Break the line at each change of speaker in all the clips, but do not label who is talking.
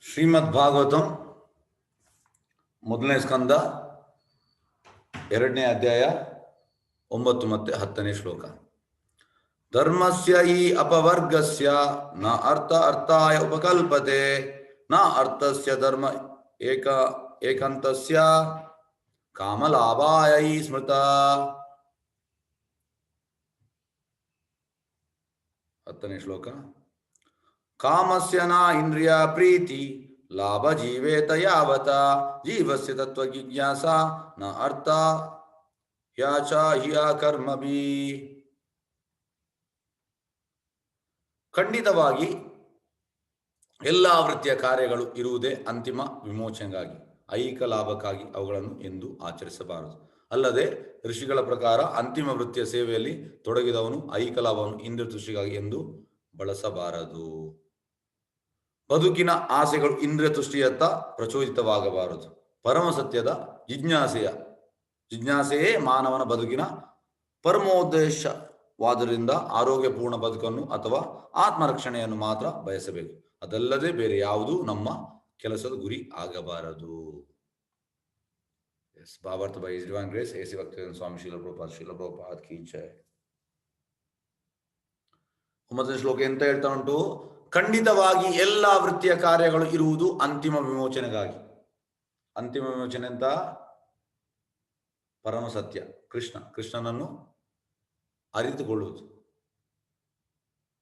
ಶ್ರೀಮದ್ ಭಾಗವತಂ ಮೊದಲನೇ ಸ್ಕಂದ 2ನೇ ಅಧ್ಯಾಯ 9 ಮತ್ತು 10ನೇ ಶ್ಲೋಕ. ಧರ್ಮಸ್ಯ ಹಿ ಅಪವರ್ಗಸ್ಯ ನ ಅರ್ಥಾಯ ಉಪಕಲ್ಪತೆ ನ ಅರ್ಥಸ್ಯ ಧರ್ಮ ಏಕಂತಸ್ಯ ಕಾಮಲಾಭಾಯ ಹಿ ಸ್ಮೃತ. 10ನೇ ಶ್ಲೋಕ. ಕಾಮಸ್ಯ ನ ಇಂದ್ರಿಯ ಪ್ರೀತಿ ಲಾಭ ಜೀವೇತ ಯಾವತ ಜೀವಸ್ಯ ತತ್ವ ಜಿಜ್ಞಾಸ ನ ಅರ್ಥ ಯಾಚ ಹ್ಯ ಕರ್ಮಭಿ. ಖಂಡಿತವಾಗಿ ಎಲ್ಲ ವೃತ್ತಿಯ ಕಾರ್ಯಗಳು ಇರುವುದೇ ಅಂತಿಮ ವಿಮೋಚನೆಗಾಗಿ, ಐಹಿಕ ಲಾಭಕ್ಕಾಗಿ ಅವುಗಳನ್ನು ಎಂದು ಆಚರಿಸಬಾರದು. ಅಲ್ಲದೆ ಋಷಿಗಳ ಪ್ರಕಾರ ಅಂತಿಮ ವೃತ್ತಿಯ ಸೇವೆಯಲ್ಲಿ ತೊಡಗಿದವನು ಐಹಿಕ ಲಾಭವನ್ನು ಇಂದ್ರಿಯ ತುಷ್ಟಿಗಾಗಿ ಎಂದು ಬಳಸಬಾರದು. ಬದುಕಿನ ಆಸೆಗಳು ಇಂದ್ರಿಯ ತುಷ್ಟಿಯತ್ತ ಪ್ರಚೋದಿತವಾಗಬಾರದು. ಪರಮ ಸತ್ಯದ ಜಿಜ್ಞಾಸೆಯೇ ಮಾನವನ ಬದುಕಿನ ಪರಮೋದ್ದೇಶವಾದ್ದರಿಂದ ಆರೋಗ್ಯಪೂರ್ಣ ಬದುಕನ್ನು ಅಥವಾ ಆತ್ಮರಕ್ಷಣೆಯನ್ನು ಮಾತ್ರ ಬಯಸಬೇಕು. ಅದಲ್ಲದೆ ಬೇರೆ ಯಾವುದೂ ನಮ್ಮ ಕೆಲಸದ ಗುರಿ ಆಗಬಾರದು. ಭಾವಾರ್ಥ by divine grace A C Bhaktivedanta Swami Srila Prabhupada ಕಿ ಜೈ. 9ನೇ ಶ್ಲೋಕ ಎಂತ ಹೇಳ್ತಾ ಉಂಟು? ಖಂಡಿತವಾಗಿ ಎಲ್ಲ ವೃತ್ತಿಯ ಕಾರ್ಯಗಳು ಇರುವುದು ಅಂತಿಮ ವಿಮೋಚನೆಗಾಗಿ. ಅಂತಿಮ ವಿಮೋಚನೆ ಅಂತ ಪರಮ ಸತ್ಯ ಕೃಷ್ಣನನ್ನು ಅರಿತುಕೊಳ್ಳುವುದು.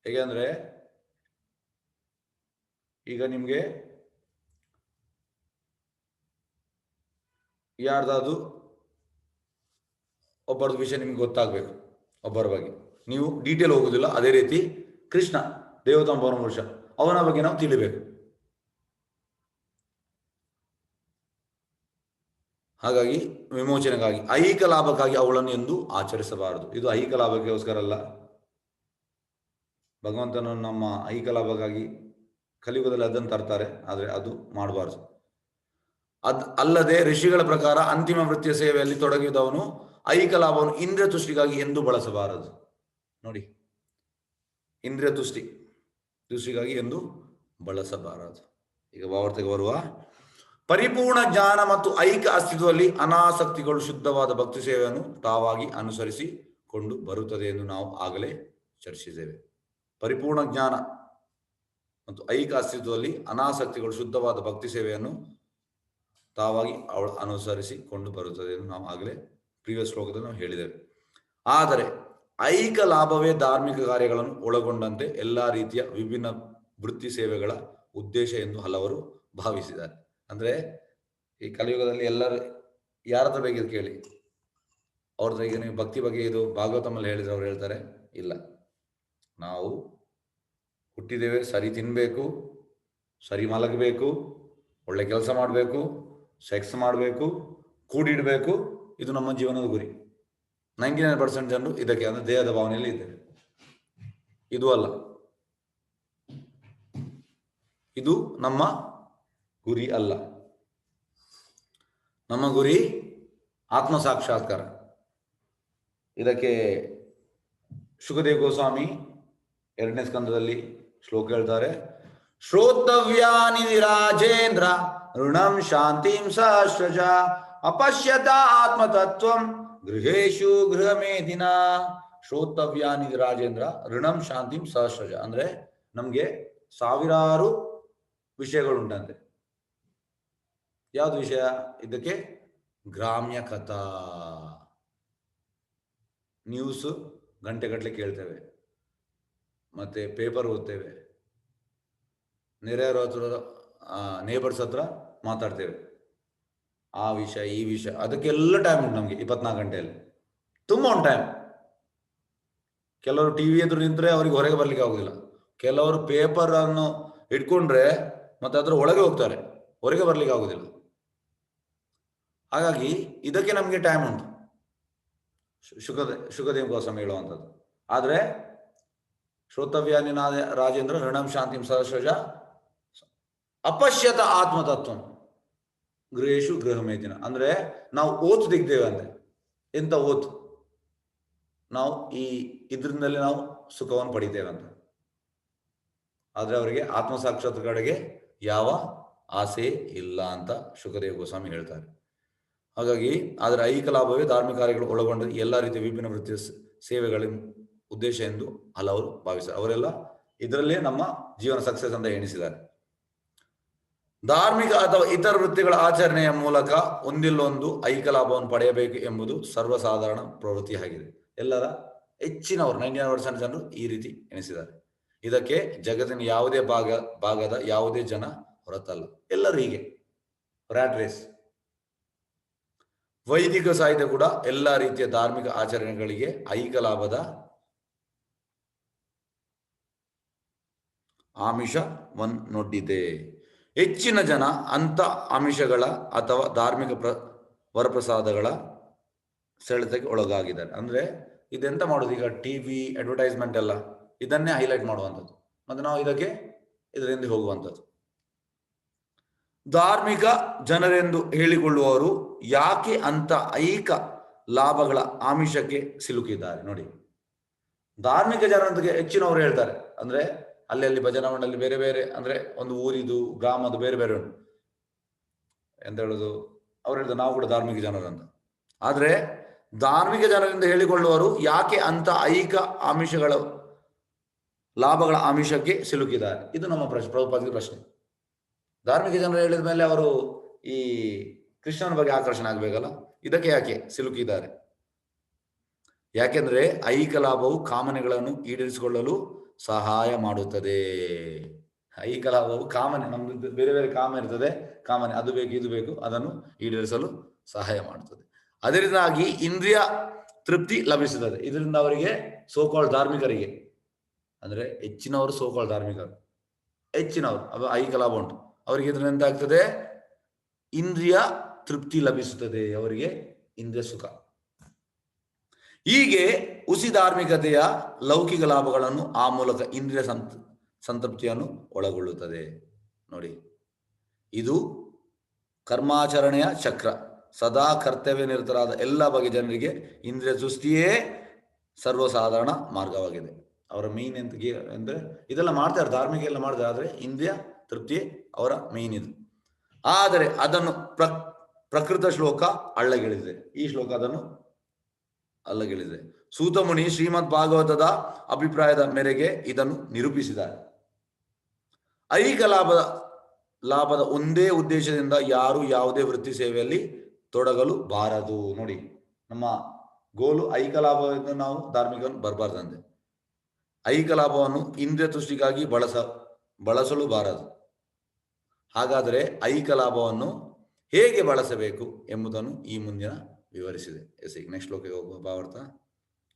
ಹೇಗೆ ಅಂದ್ರೆ, ಈಗ ನಿಮ್ಗೆ ಯಾರ್ದಾದ್ರು ಒಬ್ಬರದ್ದು ವಿಷಯ ನಿಮ್ಗೆ ಗೊತ್ತಾಗಬೇಕು, ಒಬ್ಬರ ಬಗ್ಗೆ ನೀವು ಡೀಟೇಲ್ ಹೋಗುದಿಲ್ಲ. ಅದೇ ರೀತಿ ಕೃಷ್ಣ ದೇವತಮ ಪರಮಪುರುಷ, ಅವನ ಬಗ್ಗೆ ನಾವು ತಿಳಿಬೇಕು. ಹಾಗಾಗಿ ವಿಮೋಚನೆಗಾಗಿ, ಐಹಿಕ ಲಾಭಕ್ಕಾಗಿ ಅವುಗಳನ್ನು ಎಂದು ಆಚರಿಸಬಾರದು. ಇದು ಐಹಿಕ ಲಾಭಕ್ಕೋಸ್ಕರ ಅಲ್ಲ. ಭಗವಂತನನ್ನು ನಮ್ಮ ಐಹಿಕ ಲಾಭಕ್ಕಾಗಿ ಕಲಿಯುಗದಲ್ಲಿ ಅದನ್ನು ತರ್ತಾರೆ, ಆದರೆ ಅದು ಮಾಡಬಾರದು. ಅಲ್ಲದೆ ಋಷಿಗಳ ಪ್ರಕಾರ ಅಂತಿಮ ವೃತ್ತಿಯ ಸೇವೆಯಲ್ಲಿ ತೊಡಗಿದವನು ಐಹಿಕ ಲಾಭವನ್ನು ಇಂದ್ರಿಯ ತುಷ್ಟಿಗಾಗಿ ಎಂದು ಬಳಸಬಾರದು. ನೋಡಿ, ಇಂದ್ರಿಯ ತುಷ್ಟಿಗಾಗಿ ಎಂದು ಬಳಸಬಾರದು. ಈಗ ಭಾವಾರ್ಥಕ್ಕೆ ಬರುವ, ಪರಿಪೂರ್ಣ ಜ್ಞಾನ ಮತ್ತು ಐಹಿಕ ಅಸ್ತಿತ್ವದಲ್ಲಿ ಅನಾಸಕ್ತಿಗಳು ಶುದ್ಧವಾದ ಭಕ್ತಿ ಸೇವೆಯನ್ನು ತಾವಾಗಿ ಅನುಸರಿಸಿಕೊಂಡು ಬರುತ್ತದೆ ಎಂದು ನಾವು ಆಗಲೇ ಚರ್ಚಿಸಿದ್ದೇವೆ. ಪರಿಪೂರ್ಣ ಜ್ಞಾನ ಮತ್ತು ಐಹಿಕ ಅಸ್ತಿತ್ವದಲ್ಲಿ ಅನಾಸಕ್ತಿಗಳು ಶುದ್ಧವಾದ ಭಕ್ತಿ ಸೇವೆಯನ್ನು ತಾವಾಗಿ ಅನುಸರಿಸಿಕೊಂಡು ಬರುತ್ತದೆ ಎಂದು ನಾವು ಆಗಲೇ ಪ್ರೀವಿಯಸ್ ಶ್ಲೋಕದಲ್ಲಿ ನಾವು ಹೇಳಿದ್ದೇವೆ. ಆದರೆ ಐಹಿಕ ಲಾಭವೇ ಧಾರ್ಮಿಕ ಕಾರ್ಯಗಳನ್ನು ಒಳಗೊಂಡಂತೆ ಎಲ್ಲ ರೀತಿಯ ವಿಭಿನ್ನ ವೃತ್ತಿ ಸೇವೆಗಳ ಉದ್ದೇಶ ಎಂದು ಹಲವರು ಭಾವಿಸಿದ್ದಾರೆ. ಅಂದ್ರೆ ಈ ಕಲಿಯುಗದಲ್ಲಿ ಎಲ್ಲರೂ ಯಾರತ್ರ ಬೇಕಿದ್ದು ಕೇಳಿ, ಅವ್ರದ್ದು ಈಗ ನೀವು ಭಕ್ತಿ ಬಗ್ಗೆ ಇದು ಭಾಗವತಮಲ್ಲಿ ಹೇಳಿದ್ರೆ ಅವ್ರು ಹೇಳ್ತಾರೆ, ಇಲ್ಲ, ನಾವು ಹುಟ್ಟಿದ್ದೇವೆ, ಸರಿ ತಿನ್ಬೇಕು, ಸರಿ ಮಲಗಬೇಕು, ಒಳ್ಳೆ ಕೆಲಸ ಮಾಡಬೇಕು, ಸೆಕ್ಸ್ ಮಾಡಬೇಕು, ಕೂಡಿಡಬೇಕು, ಇದು ನಮ್ಮ ಜೀವನದ ಗುರಿ. 99% ಜನರು ಇದಕ್ಕೆ, ಅಂದ್ರೆ ದೇಹದ ಭಾವನೆಯಲ್ಲಿ ಇದ್ದೇವೆ. ಇದು ಅಲ್ಲ, ಇದು ನಮ್ಮ ಗುರಿ ಅಲ್ಲ. ನಮ್ಮ ಗುರಿ ಆತ್ಮ ಸಾಕ್ಷಾತ್ಕಾರ. ಇದಕ್ಕೆ ಶುಕದೇವ ಗೋಸ್ವಾಮಿ 2ನೇ ಸ್ಕಂದದಲ್ಲಿ ಶ್ಲೋಕ ಹೇಳ್ತಾರೆ, ಶ್ರೋತವ್ಯಾನಿ ರಾಜೇಂದ್ರ ಋಣಂ ಶಾಂತಿಂ ಸಹಸ್ರಜ ಅಪಶ್ಯತ ಆತ್ಮತತ್ವಂ ಗೃಹೇಶು ಗೃಹಮೇಧಿನ. ಶ್ರೋತವ್ಯಾನಿ ರಾಜೇಂದ್ರ ಋಣಂ ಶಾಂತಿಂ ಸಹಸ್ರಜ ಅಂದ್ರೆ ನಮ್ಗೆ ಸಾವಿರಾರು ವಿಷಯಗಳುಂಟಂತೆ. ಯಾವ್ದು ವಿಷಯ? ಇದಕ್ಕೆ ಗ್ರಾಮ್ಯ ಕಥಾ, ನ್ಯೂಸ್ ಗಂಟೆಗಟ್ಟಲೆ ಕೇಳ್ತೇವೆ, ಮತ್ತೆ ಪೇಪರ್ ಓದ್ತೇವೆ, ನೆರೆಯವ್ರ ಹತ್ರ ನೇಬರ್ಸ್ ಹತ್ರ ಮಾತಾಡ್ತೇವೆ, ಆ ವಿಷಯ ಈ ವಿಷಯ, ಅದಕ್ಕೆಲ್ಲ ಟೈಮ್ ಉಂಟು ನಮಗೆ 24 ಗಂಟೆಯಲ್ಲಿ. ತುಂಬ ಉಂಟು ಟೈಮ್. ಕೆಲವರು ಟಿವಿ ಎದುರು ನಿಂತರೆ ಅವ್ರಿಗೆ ಹೊರಗೆ ಬರ್ಲಿಕ್ಕೆ ಆಗುದಿಲ್ಲ. ಕೆಲವರು ಪೇಪರ್ ಅನ್ನು ಇಟ್ಕೊಂಡ್ರೆ ಮತ್ತೆ ಅದ್ರ ಒಳಗೆ ಹೋಗ್ತಾರೆ, ಹೊರಗೆ ಬರ್ಲಿಕ್ಕೆ ಆಗುದಿಲ್ಲ. ಹಾಗಾಗಿ ಇದಕ್ಕೆ ನಮಗೆ ಟೈಮ್ ಉಂಟು, ಶುಕದೇವ ಗೋಸ್ವಾಮಿ ಹೇಳುವಂಥದ್ದು. ಆದರೆ ಶ್ರೋತವ್ಯಾನಿ ರಾಜೇಂದ್ರ ಋಣಂ ಶಾಂತಿಂ ಸಹಸ್ರಜ ಅಪಶ್ಯತ ಆತ್ಮತತ್ವ ಗೃಹೇಶು ಗೃಹಮೇಧಿನ ಅಂದ್ರೆ ನಾವು ಓತು ತೆಗ್ದೇವೆ ಅಂತೆ. ಎಂತ ಓತು? ನಾವು ಇದರಿಂದಲೇ ನಾವು ಸುಖವನ್ನು ಪಡಿತೇವೆ ಅಂತ. ಆದರೆ ಅವರಿಗೆ ಆತ್ಮ ಸಾಕ್ಷಾತ್ಕಾರಕ್ಕೆ ಯಾವ ಆಸೆ ಇಲ್ಲ ಅಂತ ಶುಕದೇವ ಗೋಸ್ವಾಮಿ ಹೇಳ್ತಾರೆ. ಹಾಗಾಗಿ ಆದರೆ ಐಹಿಕ ಲಾಭವೇ ಧಾರ್ಮಿಕ ಕಾರ್ಯಗಳು ಒಳಗೊಂಡ ಎಲ್ಲ ರೀತಿಯ ವಿಭಿನ್ನ ವೃತ್ತಿಯ ಸೇವೆಗಳ ಉದ್ದೇಶ ಎಂದು ಹಲವರು ಭಾವಿಸ್ತಾರೆ. ಅವರೆಲ್ಲ ಇದರಲ್ಲೇ ನಮ್ಮ ಜೀವನ ಸಕ್ಸಸ್ ಅಂತ ಎಣಿಸಿದ್ದಾರೆ. ಧಾರ್ಮಿಕ ಅಥವಾ ಇತರ ವೃತ್ತಿಗಳ ಆಚರಣೆಯ ಮೂಲಕ ಒಂದಿಲ್ಲೊಂದು ಐಹಿಕ ಲಾಭವನ್ನು ಪಡೆಯಬೇಕು ಎಂಬುದು ಸರ್ವಸಾಧಾರಣ ಪ್ರವೃತ್ತಿಯಾಗಿದೆ. ಎಲ್ಲರ ಹೆಚ್ಚಿನವರು 99% ಜನರು ಈ ರೀತಿ ಎಣಿಸಿದ್ದಾರೆ. ಇದಕ್ಕೆ ಜಗತ್ತಿನ ಯಾವುದೇ ಭಾಗದ ಯಾವುದೇ ಜನ ಹೊರತಲ್ಲ, ಎಲ್ಲರೂ ಹೀಗೆ ರ್ಯಾಟ್ ರೇಸ್. ವೈದಿಕ ಸಾಹಿತ್ಯ ಕೂಡ ಎಲ್ಲ ರೀತಿಯ ಧಾರ್ಮಿಕ ಆಚರಣೆಗಳಿಗೆ ಐಹಿಕ ಲಾಭದ ಆಮಿಷವನ್ನೊಡ್ಡಿದೆ. ಹೆಚ್ಚಿನ ಜನ ಅಂಥ ಆಮಿಷಗಳ ಅಥವಾ ಧಾರ್ಮಿಕ ವರಪ್ರಸಾದಗಳ ಸೆಳೆತಕ್ಕೆ ಒಳಗಾಗಿದ್ದಾರೆ. ಅಂದ್ರೆ ಇದೆಂತ ಮಾಡೋದು, ಈಗ ಟಿವಿ ಅಡ್ವರ್ಟೈಸ್ಮೆಂಟ್ ಎಲ್ಲ ಇದನ್ನೇ ಹೈಲೈಟ್ ಮಾಡುವಂಥದ್ದು, ಮತ್ತೆ ನಾವು ಇದರಿಂದ ಹೋಗುವಂಥದ್ದು. ಧಾರ್ಮಿಕ ಜನರೆಂದು ಹೇಳಿಕೊಳ್ಳುವವರು ಯಾಕೆ ಅಂತ ಐಹಿಕ ಲಾಭಗಳ ಆಮಿಷಕ್ಕೆ ಸಿಲುಕಿದ್ದಾರೆ? ನೋಡಿ, ಧಾರ್ಮಿಕ ಜನರೊಂದಿಗೆ ಹೆಚ್ಚಿನವರು ಹೇಳ್ತಾರೆ, ಅಂದ್ರೆ ಅಲ್ಲಿ ಭಜನಾ ಮಂಡಳಿ ಬೇರೆ ಬೇರೆ, ಅಂದ್ರೆ ಒಂದು ಊರಿದು ಗ್ರಾಮದು ಬೇರೆ ಬೇರೆ ಉಂಟು ಎಂತ ಹೇಳುದು, ಅವ್ರು ಹೇಳಿದ್ರು ನಾವು ಕೂಡ ಧಾರ್ಮಿಕ ಜನರಂತ. ಆದ್ರೆ ಧಾರ್ಮಿಕ ಜನರಿಂದ ಹೇಳಿಕೊಳ್ಳುವರು ಯಾಕೆ ಅಂತ ಐಹಿಕ ಆಮಿಷಗಳ ಲಾಭಗಳ ಆಮಿಷಕ್ಕೆ ಸಿಲುಕಿದ್ದಾರೆ? ಇದು ನಮ್ಮ ಪ್ರಭುಪಾದರ ಪ್ರಶ್ನೆ. ಧಾರ್ಮಿಕ ಜನರು ಹೇಳಿದ ಮೇಲೆ ಅವರು ಈ ಕೃಷ್ಣನ ಬಗ್ಗೆ ಆಕರ್ಷಣೆ ಆಗ್ಬೇಕಲ್ಲ, ಇದಕ್ಕೆ ಯಾಕೆ ಸಿಲುಕಿದ್ದಾರೆ? ಯಾಕೆಂದ್ರೆ ಐಹಿಕ ಲಾಭವು ಕಾಮನೆಗಳನ್ನು ಈಡೇರಿಸಿಕೊಳ್ಳಲು ಸಹಾಯ ಮಾಡುತ್ತದೆ. ಐಹಿಕ ಲಾಭವು ಕಾಮನೆ, ನಮ್ದು ಬೇರೆ ಬೇರೆ ಕಾಮ ಇರ್ತದೆ, ಕಾಮನೆ ಅದು ಬೇಕು ಇದು ಬೇಕು, ಅದನ್ನು ಈಡೇರಿಸಲು ಸಹಾಯ ಮಾಡುತ್ತದೆ. ಅದರಿಂದಾಗಿ ಇಂದ್ರಿಯ ತೃಪ್ತಿ ಲಭಿಸುತ್ತದೆ. ಇದರಿಂದ ಅವರಿಗೆ ಸೋಕಾಳ್ ಧಾರ್ಮಿಕರಿಗೆ, ಅಂದ್ರೆ ಹೆಚ್ಚಿನವರು ಸೋಕಾಳ್ ಧಾರ್ಮಿಕರು, ಹೆಚ್ಚಿನವರು ಅದು ಐಹಿಕ ಲಾಭ ಉಂಟು ಅವರಿಗೆ. ಇದರಿಂದ ಎಂತ ಆಗ್ತದೆ? ಇಂದ್ರಿಯ ತೃಪ್ತಿ ಲಭಿಸುತ್ತದೆ, ಅವರಿಗೆ ಇಂದ್ರಿಯ ಸುಖ. ಹೀಗೆ ಹುಸಿ ಧಾರ್ಮಿಕತೆಯ ಲೌಕಿಕ ಲಾಭಗಳನ್ನು ಆ ಮೂಲಕ ಇಂದ್ರಿಯ ಸಂತೃಪ್ತಿಯನ್ನು ಒಳಗೊಳ್ಳುತ್ತದೆ. ನೋಡಿ, ಇದು ಕರ್ಮಾಚರಣೆಯ ಚಕ್ರ. ಸದಾ ಕರ್ತವ್ಯ ನಿರತರಾದ ಎಲ್ಲ ಬಗೆಯ ಜನರಿಗೆ ಇಂದ್ರಿಯ ಸೃಷ್ಟಿಯೇ ಸರ್ವಸಾಧಾರಣ ಮಾರ್ಗವಾಗಿದೆ. ಅವರ ಮೀನ್ ಅಂದ್ರೆ ಇದೆಲ್ಲ ಮಾಡ್ತಾರೆ, ಧಾರ್ಮಿಕ ಎಲ್ಲ ಮಾಡ್ತಾರೆ, ಆದ್ರೆ ಇಂದ್ರಿಯ ತೃಪ್ತಿಯೇ ಅವರ ಮೀನ್ ಇದು. ಆದರೆ ಅದನ್ನು ಪ್ರಕೃತ ಶ್ಲೋಕ ಅಳ್ಳಗೆಳಿದೆ. ಈ ಶ್ಲೋಕ ಅದನ್ನು ಅಲ್ಲಗೆಳಿದೆ. ಸೂತಮುನಿ ಶ್ರೀಮದ್ ಭಾಗವತದ ಅಭಿಪ್ರಾಯದ ಮೇರೆಗೆ ಇದನ್ನು ನಿರೂಪಿಸಿದ್ದಾರೆ. ಐಹಿಕ ಲಾಭದ ಒಂದೇ ಉದ್ದೇಶದಿಂದ ಯಾರು ಯಾವುದೇ ವೃತ್ತಿ ಸೇವೆಯಲ್ಲಿ ತೊಡಗಲು ಬಾರದು. ನೋಡಿ, ನಮ್ಮ ಗೋಲು ಐಹಿಕ ಲಾಭದಿಂದ ನಾವು ಧಾರ್ಮಿಕವನ್ನು ಬರಬಾರ್ದಂತೆ. ಐಹಿಕ ಲಾಭವನ್ನು ಇಂದ್ರಿಯ ತುಷ್ಟಿಗಾಗಿ ಬಳಸಲು ಬಾರದು. ಹಾಗಾದರೆ ಐಹಿಕ ಲಾಭವನ್ನು ಹೇಗೆ ಬಳಸಬೇಕು ಎಂಬುದನ್ನು ಈ ಮುಂದಿನ ವಿವರಿಸಿದೆ. ನೆಕ್ಸ್ಟ್ ಶ್ಲೋಕಕ್ಕೆ ಹೋಗುವ ಭಾವಾರ್ಥ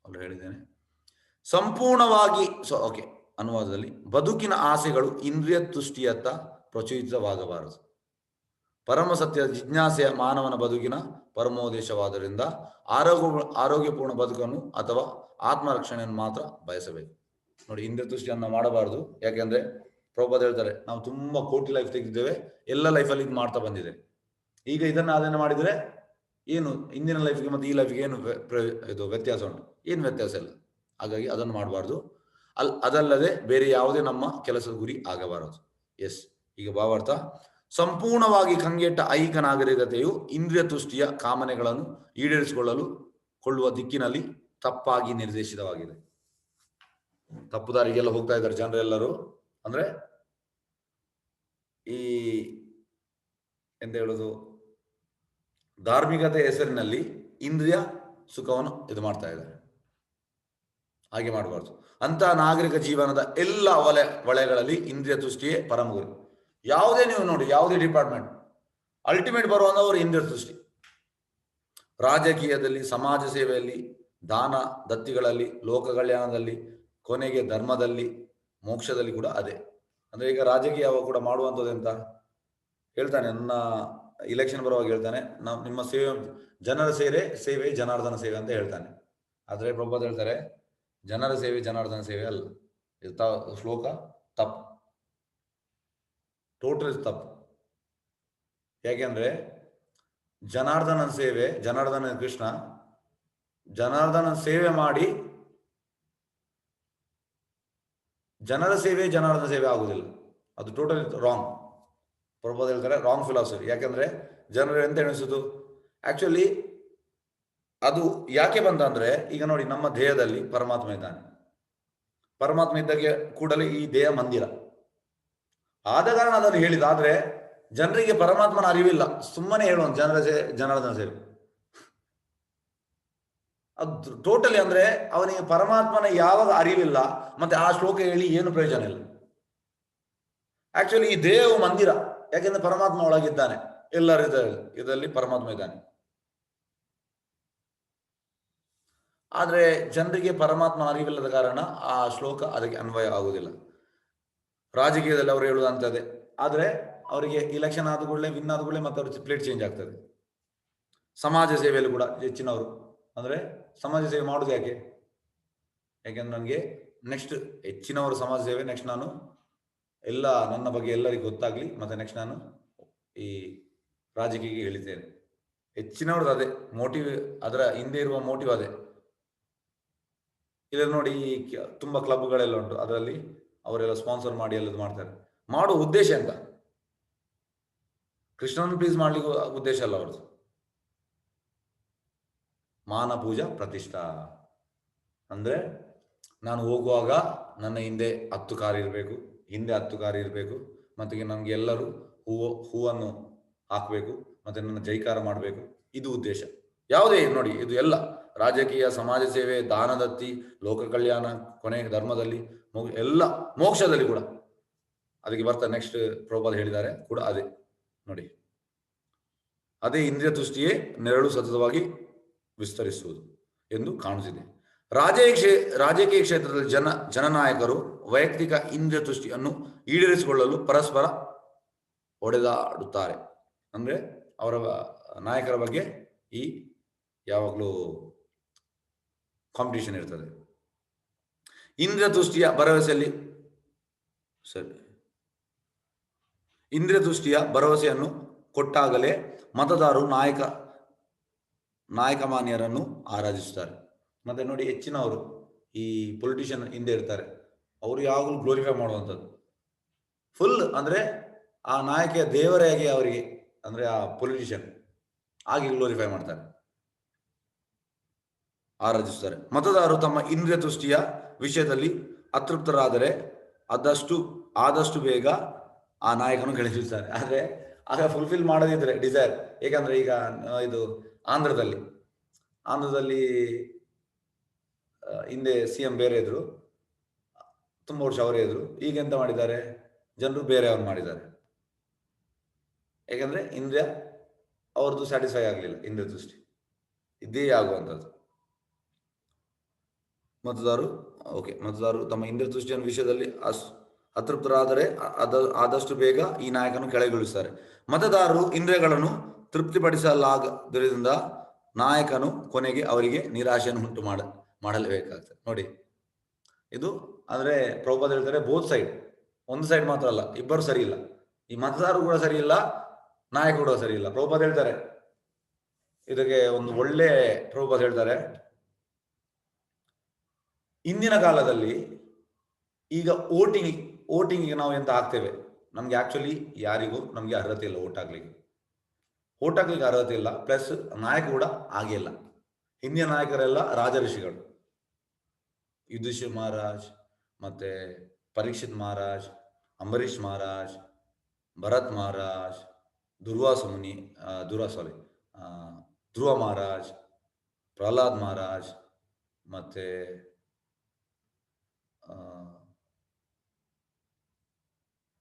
ಅವರು ಹೇಳಿದ್ದೇನೆ. ಸಂಪೂರ್ಣವಾಗಿ ಅನುವಾದದಲ್ಲಿ ಬದುಕಿನ ಆಸೆಗಳು ಇಂದ್ರಿಯ ತುಷ್ಟಿಯತ್ತ ಪ್ರಚೋದಿತವಾಗಬಾರದು. ಪರಮ ಸತ್ಯದ ಜಿಜ್ಞಾಸೆಯ ಮಾನವನ ಬದುಕಿನ ಪರಮೋದ್ದೇಶವಾದ್ದರಿಂದ ಆರೋಗ್ಯಪೂರ್ಣ ಬದುಕನ್ನು ಅಥವಾ ಆತ್ಮರಕ್ಷಣೆಯನ್ನು ಮಾತ್ರ ಬಯಸಬೇಕು. ನೋಡಿ, ಇಂದ್ರಿಯ ತುಷ್ಟಿಯನ್ನು ಮಾಡಬಾರದು. ಯಾಕೆಂದ್ರೆ ಪ್ರಭುಪಾದ ಹೇಳ್ತಾರೆ, ನಾವು ತುಂಬಾ ಕೋಟಿ ಲೈಫ್ ತೆಗೆದಿದ್ದೇವೆ, ಎಲ್ಲ ಲೈಫಲ್ಲಿ ಇದು ಮಾಡ್ತಾ ಬಂದಿದೆ. ಈಗ ಅದನ್ನು ಮಾಡಿದ್ರೆ ಏನು ಇಂದಿನ ಲೈಫ್ಗೆ ಮತ್ತು ಈ ಲೈಫ್ಗೆ ಏನು ಇದು ವ್ಯತ್ಯಾಸ ಉಂಟು? ಏನು ವ್ಯತ್ಯಾಸ ಇಲ್ಲ. ಹಾಗಾಗಿ ಅದನ್ನು ಮಾಡಬಾರ್ದು. ಅದಲ್ಲದೆ ಬೇರೆ ಯಾವುದೇ ನಮ್ಮ ಕೆಲಸದ ಗುರಿ ಆಗಬಾರದು. ಈಗ ಭಾವಾರ್ಥ: ಸಂಪೂರ್ಣವಾಗಿ ಕಂಗೆಟ್ಟ ಐಹಿಕ ನಾಗರಿಕತೆಯು ಇಂದ್ರಿಯ ತುಷ್ಟಿಯ ಕಾಮನೆಗಳನ್ನು ಈಡೇರಿಸಿಕೊಳ್ಳುವ ದಿಕ್ಕಿನಲ್ಲಿ ತಪ್ಪಾಗಿ ನಿರ್ದೇಶಿತವಾಗಿದೆ. ತಪ್ಪು ದಾರಿಗೆಲ್ಲ ಹೋಗ್ತಾ ಇದ್ದಾರೆ ಜನರೆಲ್ಲರೂ. ಅಂದ್ರೆ ಈ ಎಂತ ಹೇಳುದು, ಧಾರ್ಮಿಕತೆ ಹೆಸರಿನಲ್ಲಿ ಇಂದ್ರಿಯ ಸುಖವನ್ನು ಇದು ಮಾಡ್ತಾ ಇದ್ದಾರೆ. ಹಾಗೆ ಮಾಡಬಾರ್ದು. ಅಂತ ನಾಗರಿಕ ಜೀವನದ ಎಲ್ಲ ವಲಯಗಳಲ್ಲಿ ಇಂದ್ರಿಯ ತುಷ್ಟಿಯೇ ಪರಮ ಗುರಿ. ಯಾವುದೇ ನೀವು ನೋಡಿ, ಯಾವುದೇ ಡಿಪಾರ್ಟ್ಮೆಂಟ್ ಅಲ್ಟಿಮೇಟ್ ಬರುವಂತವರು ಇಂದ್ರಿಯ ತುಷ್ಟಿ. ರಾಜಕೀಯದಲ್ಲಿ, ಸಮಾಜ ಸೇವೆಯಲ್ಲಿ, ದಾನ ದತ್ತಿಗಳಲ್ಲಿ, ಲೋಕ ಕಲ್ಯಾಣದಲ್ಲಿ, ಕೊನೆಗೆ ಧರ್ಮದಲ್ಲಿ, ಮೋಕ್ಷದಲ್ಲಿ ಕೂಡ ಅದೇ. ಅಂದ್ರೆ ಈಗ ರಾಜಕೀಯ ಕೂಡ ಮಾಡುವಂಥದ್ದು ಎಂತ ಹೇಳ್ತಾನೆ, ನನ್ನ ಇಲೆಕ್ಷನ್ ಬರುವಾಗ ಹೇಳ್ತಾನೆ, ನಿಮ್ಮ ಸೇವೆ ಜನರ ಸೇವೆ ಜನಾರ್ದನ ಸೇವೆ ಅಂತ ಹೇಳ್ತಾನೆ. ಆದ್ರೆ ಪ್ರಭುಪಾದ ಹೇಳ್ತಾರೆ, ಜನರ ಸೇವೆ ಜನಾರ್ದನ ಸೇವೆ ಅಲ್ಲ. ಇದು ಶ್ಲೋಕ ತಪ್ಪು, ಟೋಟಲ್ ತಪ್ಪು. ಯಾಕೆಂದ್ರೆ ಜನಾರ್ದನ ಸೇವೆ, ಜನಾರ್ದನ ಕೃಷ್ಣ, ಜನಾರ್ದನ ಸೇವೆ ಮಾಡಿ ಜನರ ಸೇವೆ ಜನಾರ್ದನ ಸೇವೆ ಆಗುವುದಿಲ್ಲ. ಅದು ಟೋಟಲಿ ರಾಂಗ್. ಪ್ರಭುಪಾದ ಹೇಳ್ತಾರೆ ರಾಂಗ್ ಫಿಲಾಸಫಿ. ಯಾಕಂದ್ರೆ ಜನರು ಎಂತ ಎಣಿಸುದು, ಆಕ್ಚುಲಿ ಅದು ಯಾಕೆ ಬಂತ ಅಂದ್ರೆ, ಈಗ ನೋಡಿ ನಮ್ಮ ದೇಹದಲ್ಲಿ ಪರಮಾತ್ಮ ಇದ್ದಾನೆ. ಪರಮಾತ್ಮ ಇದ್ದಾಗೆ ಕೂಡಲೇ ಈ ದೇಹ ಮಂದಿರ ಆದ ಕಾರಣ ಅದನ್ನು ಹೇಳಿದ. ಆದ್ರೆ ಜನರಿಗೆ ಪರಮಾತ್ಮನ ಅರಿವಿಲ್ಲ, ಸುಮ್ಮನೆ ಹೇಳುವಂತ ಜನರ ಸೇವೆ ಅದು ಟೋಟಲಿ. ಅಂದ್ರೆ ಅವನಿಗೆ ಪರಮಾತ್ಮನ ಯಾವಾಗ ಅರಿವಿಲ್ಲ, ಮತ್ತೆ ಆ ಶ್ಲೋಕ ಹೇಳಿ ಏನು ಪ್ರಯೋಜನ ಇಲ್ಲ. ಆಕ್ಚುಲಿ ಈ ದೇಹವು ಮಂದಿರ, ಯಾಕೆಂದ್ರೆ ಪರಮಾತ್ಮ ಒಳಗಿದ್ದಾನೆ, ಎಲ್ಲರ ಇದರಲ್ಲಿ ಪರಮಾತ್ಮ ಇದ್ದಾನೆ. ಆದ್ರೆ ಜನರಿಗೆ ಪರಮಾತ್ಮ ಅರಿವಿಲ್ಲದ ಕಾರಣ ಆ ಶ್ಲೋಕ ಅದಕ್ಕೆ ಅನ್ವಯ ಆಗುವುದಿಲ್ಲ. ರಾಜಕೀಯದಲ್ಲಿ ಅವರು ಹೇಳುವಂತದ್ದೇ. ಆದ್ರೆ ಅವರಿಗೆ ಇಲೆಕ್ಷನ್ ಆದ ಕೂಡಲೇ, ವಿನ್ ಆದ ಕೂಡಲೇ ಮತ್ತೆ ಅವ್ರ ಪ್ಲೇಟ್ ಚೇಂಜ್ ಆಗ್ತದೆ. ಸಮಾಜ ಸೇವೆಯಲ್ಲಿ ಕೂಡ ಹೆಚ್ಚಿನವರು ಅಂದ್ರೆ ಸಮಾಜ ಸೇವೆ ಮಾಡುದು ಯಾಕೆ? ಯಾಕೆಂದ್ರೆ ನನಗೆ ನೆಕ್ಸ್ಟ್ ಹೆಚ್ಚಿನವರು ಸಮಾಜ ಸೇವೆ, ನೆಕ್ಸ್ಟ್ ನಾನು ಎಲ್ಲ ನನ್ನ ಬಗ್ಗೆ ಎಲ್ಲರಿಗೂ ಗೊತ್ತಾಗ್ಲಿ, ಮತ್ತೆ ನೆಕ್ಸ್ಟ್ ನಾನು ಈ ರಾಜಕೀಯಕ್ಕೆ ಹೇಳಿದ್ದೇನೆ. ಹೆಚ್ಚಿನವ್ರದ್ದು ಅದೇ ಮೋಟಿವ್, ಅದರ ಹಿಂದೆ ಇರುವ ಮೋಟಿವ್ ಅದೇ. ಇಲ್ಲ ನೋಡಿ, ತುಂಬಾ ಕ್ಲಬ್ಗಳೆಲ್ಲ ಉಂಟು, ಅದರಲ್ಲಿ ಅವರೆಲ್ಲ ಸ್ಪಾನ್ಸರ್ ಮಾಡಿ ಎಲ್ಲದು ಮಾಡ್ತಾರೆ. ಮಾಡುವ ಉದ್ದೇಶ ಎಂತ? ಕೃಷ್ಣನ್ ಪ್ಲೀಸ್ ಮಾಡ್ಲಿಕ್ಕೆ ಉದ್ದೇಶ ಅಲ್ಲ ಅವ್ರದ್ದು. ಮಾನ ಪೂಜಾ ಪ್ರತಿಷ್ಠಾ ಅಂದ್ರೆ ನಾನು ಹೋಗುವಾಗ ನನ್ನ ಹಿಂದೆ 10 ಕಾರ್ ಇರಬೇಕು, ಹಿಂದೆ 10 ಕಾರ್ ಇರಬೇಕು, ಮತ್ತೆ ನಮ್ಗೆ ಎಲ್ಲರೂ ಹೂವನ್ನು ಹಾಕಬೇಕು, ಮತ್ತೆ ನನ್ನ ಜೈಕಾರ ಮಾಡಬೇಕು, ಇದು ಉದ್ದೇಶ. ಯಾವುದೇ ನೋಡಿ, ಇದು ಎಲ್ಲ ರಾಜಕೀಯ, ಸಮಾಜ ಸೇವೆ, ದಾನ ದತ್ತಿ, ಲೋಕ ಕಲ್ಯಾಣ, ಕೊನೆಯ ಧರ್ಮದಲ್ಲಿ, ಎಲ್ಲ ಮೋಕ್ಷದಲ್ಲಿ ಕೂಡ ಅದಕ್ಕೆ ಬರ್ತಾರೆ. ನೆಕ್ಸ್ಟ್ ಪ್ರಭುಪಾದ ಹೇಳಿದ್ದಾರೆ ಕೂಡ ಅದೇ ನೋಡಿ, ಅದೇ ಇಂದ್ರಿಯ ತುಷ್ಟಿಯೇ ನೆರಳು ಸತತವಾಗಿ ವಿಸ್ತರಿಸುವುದು ಎಂದು ಕಾಣಿಸಿದೆ. ರಾಜಕೀಯ ಕ್ಷೇತ್ರದಲ್ಲಿ ಜನನಾಯಕರು ವೈಯಕ್ತಿಕ ಇಂದ್ರಿಯ ತುಷ್ಟಿಯನ್ನು ಈಡೇರಿಸಿಕೊಳ್ಳಲು ಪರಸ್ಪರ ಹೊಡೆದಾಡುತ್ತಾರೆ. ಅಂದ್ರೆ ಅವರ ನಾಯಕರ ಬಗ್ಗೆ ಈ ಯಾವಾಗಲೂ ಕಾಂಪಿಟೇಷನ್ ಇರ್ತದೆ. ಇಂದ್ರಿಯ ತುಷ್ಟಿಯ ಭರವಸೆಯನ್ನು ಕೊಟ್ಟಾಗಲೇ ಮತದಾರರು ನಾಯಕಮಾನ್ಯರನ್ನು ಆರಾಧಿಸುತ್ತಾರೆ. ಮತ್ತೆ ನೋಡಿ, ಹೆಚ್ಚಿನವರು ಈ ಪೊಲಿಟಿಷಿಯನ್ ಹಿಂದೆ ಇರ್ತಾರೆ, ಅವರು ಯಾವಾಗಲೂ ಗ್ಲೋರಿಫೈ ಮಾಡುವಂಥದ್ದು ಫುಲ್. ಅಂದ್ರೆ ಆ ನಾಯಕಿಯ ದೇವರೇ ಆಗಿ ಅವರಿಗೆ, ಅಂದ್ರೆ ಆ ಪೊಲಿಟಿಷಿಯನ್ ಆಗಿ ಗ್ಲೋರಿಫೈ ಮಾಡ್ತಾರೆ, ಆರಾಧಿಸುತ್ತಾರೆ. ಮತದಾರರು ತಮ್ಮ ಇಂದ್ರಿಯ ತುಷ್ಟಿಯ ವಿಷಯದಲ್ಲಿ ಅತೃಪ್ತರಾದರೆ ಆದಷ್ಟು ಬೇಗ ಆ ನಾಯಕನು ಕೆಳಗಿಳಿಸುತ್ತಾರೆ. ಆದ್ರೆ ಆಗ ಫುಲ್ಫಿಲ್ ಮಾಡದಿದ್ರೆ ಡಿಸೈರ್, ಏಕೆಂದ್ರೆ ಈಗ ಇದು ಆಂಧ್ರದಲ್ಲಿ ಹಿಂದೆ CM ಬೇರೆ ಇದ್ರು, ತುಂಬಾ ವರ್ಷ ಅವರೇ ಇದ್ರು. ಈಗ ಎಂತ ಮಾಡಿದ್ದಾರೆ ಜನರು, ಬೇರೆ ಅವ್ರು ಮಾಡಿದ್ದಾರೆ. ಯಾಕಂದ್ರೆ ಇಂದ್ರಿಯ ಅವ್ರದ್ದು ಸ್ಯಾಟಿಸ್ಫೈ ಆಗಲಿಲ್ಲ, ಇಂದ್ರಿಯ ದೃಷ್ಟಿ ಇದೇ ಆಗುವಂಥದ್ದು. ಮತದಾರರು ತಮ್ಮ ಇಂದ್ರಿಯ ದೃಷ್ಟಿಯ ವಿಷಯದಲ್ಲಿ ಅತೃಪ್ತರಾದರೆ ಆದಷ್ಟು ಬೇಗ ಈ ನಾಯಕನು ಕೆಳಗಿಳಿಸುತ್ತಾರೆ. ಮತದಾರರು ಇಂದ್ರಿಯಗಳನ್ನು ತೃಪ್ತಿಪಡಿಸಲಾಗದ್ರಿಂದ ನಾಯಕನು ಕೊನೆಗೆ ಅವರಿಗೆ ನಿರಾಶೆಯನ್ನು ಉಂಟು ಮಾಡಲೇಬೇಕಾಗ್ತದೆ. ನೋಡಿ, ಇದು ಅಂದ್ರೆ ಪ್ರಭುಪಾದ ಹೇಳ್ತಾರೆ ಬೋತ್ ಸೈಡ್, ಒಂದು ಸೈಡ್ ಮಾತ್ರ ಅಲ್ಲ, ಇಬ್ಬರು ಸರಿ ಇಲ್ಲ. ಈ ಮತದಾರರು ಕೂಡ ಸರಿ ಇಲ್ಲ, ನಾಯಕ ಕೂಡ ಸರಿ ಇಲ್ಲ. ಪ್ರಭುಪಾದ ಹೇಳ್ತಾರೆ ಇದಕ್ಕೆ ಒಂದು ಒಳ್ಳೆ ಪ್ರಭುಪಾದ ಹೇಳ್ತಾರೆ, ಇಂದಿನ ಕಾಲದಲ್ಲಿ ಈಗ ವೋಟಿಂಗಿಗೆ ನಾವು ಎಂತ ಹಾಕ್ತೇವೆ, ನಮ್ಗೆ ಆಕ್ಚುಲಿ ಯಾರಿಗೂ ನಮ್ಗೆ ಅರ್ಹತೆ ಇಲ್ಲ ಓಟ್ ಹಾಕ್ಲಿಕ್ಕೆ ಅರ್ಹತೆ ಇಲ್ಲ. ಪ್ಲಸ್ ನಾಯಕ ಕೂಡ ಹಾಗೆ ಇಲ್ಲ. ಹಿಂದಿನ ನಾಯಕರೆಲ್ಲ ರಾಜಋಷಿಗಳು, ಯುಧಿಷ್ಠಿರ ಮಹಾರಾಜ್, ಮತ್ತೆ ಪರೀಕ್ಷಿತ್ ಮಹಾರಾಜ್, ಅಂಬರೀಷ್ ಮಹಾರಾಜ್, ಭರತ್ ಮಹಾರಾಜ್, ಧ್ರುವ ಮಹಾರಾಜ್, ಪ್ರಹ್ಲಾದ್ ಮಹಾರಾಜ್, ಮತ್ತೆ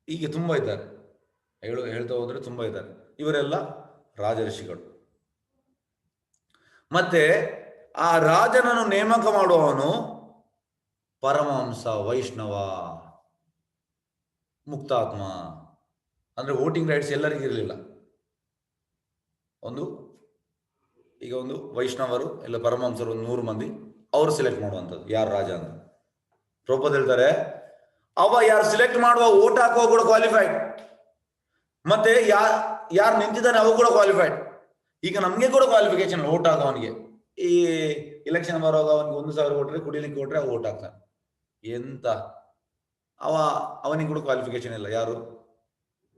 ಹೀಗೆ ತುಂಬಾ ಇದ್ದಾರೆ, ಹೇಳ್ತಾ ಹೋದ್ರೆ ತುಂಬಾ ಇದ್ದಾರೆ. ಇವರೆಲ್ಲ ರಾಜಋಷಿಗಳು. ಮತ್ತೆ ಆ ರಾಜನನ್ನು ನೇಮಕ ಮಾಡುವವನು ಪರಮಹಂಸ, ವೈಷ್ಣವ, ಮುಕ್ತಾತ್ಮ. ಅಂದ್ರೆ ವೋಟಿಂಗ್ ರೈಟ್ಸ್ ಎಲ್ಲರಿಗೂ ಇರಲಿಲ್ಲ. ಒಂದು ವೈಷ್ಣವರು ಇಲ್ಲ ಪರಮಹಂಸರು 100 ಮಂದಿ, ಅವರು ಸೆಲೆಕ್ಟ್ ಮಾಡುವಂಥದ್ದು ಯಾರು ರಾಜ ಅಂತ. ಪ್ರಭುಪಾದ ಹೇಳ್ತಾರೆ, ಅವ ಯಾರು ಸೆಲೆಕ್ಟ್ ಮಾಡುವ ಓಟ್ ಹಾಕುವ ಕೂಡ ಕ್ವಾಲಿಫೈಡ್, ಮತ್ತೆ ಯಾರು ನಿಂತಿದ್ದಾನೆ ಅವ ಕೂಡ ಕ್ವಾಲಿಫೈಡ್. ಈಗ ನಮ್ಗೆ ಕೂಡ ಕ್ವಾಲಿಫಿಕೇಶನ್ ಓಟ್ ಆಗೋವನಿಗೆ. ಈ ಇಲೆಕ್ಷನ್ ಬರುವಾಗ ಅವನಿಗೆ 1,000 ಕೊಟ್ರೆ, ಕುಡಿಲಿಕ್ಕೆ ಕೊಟ್ರೆ ಓಟ್ ಹಾಕ್ತಾನೆ. ಎಂತ ಅವನಿಗೆ ಕೂಡ ಕ್ವಾಲಿಫಿಕೇಶನ್ ಇಲ್ಲ. ಯಾರು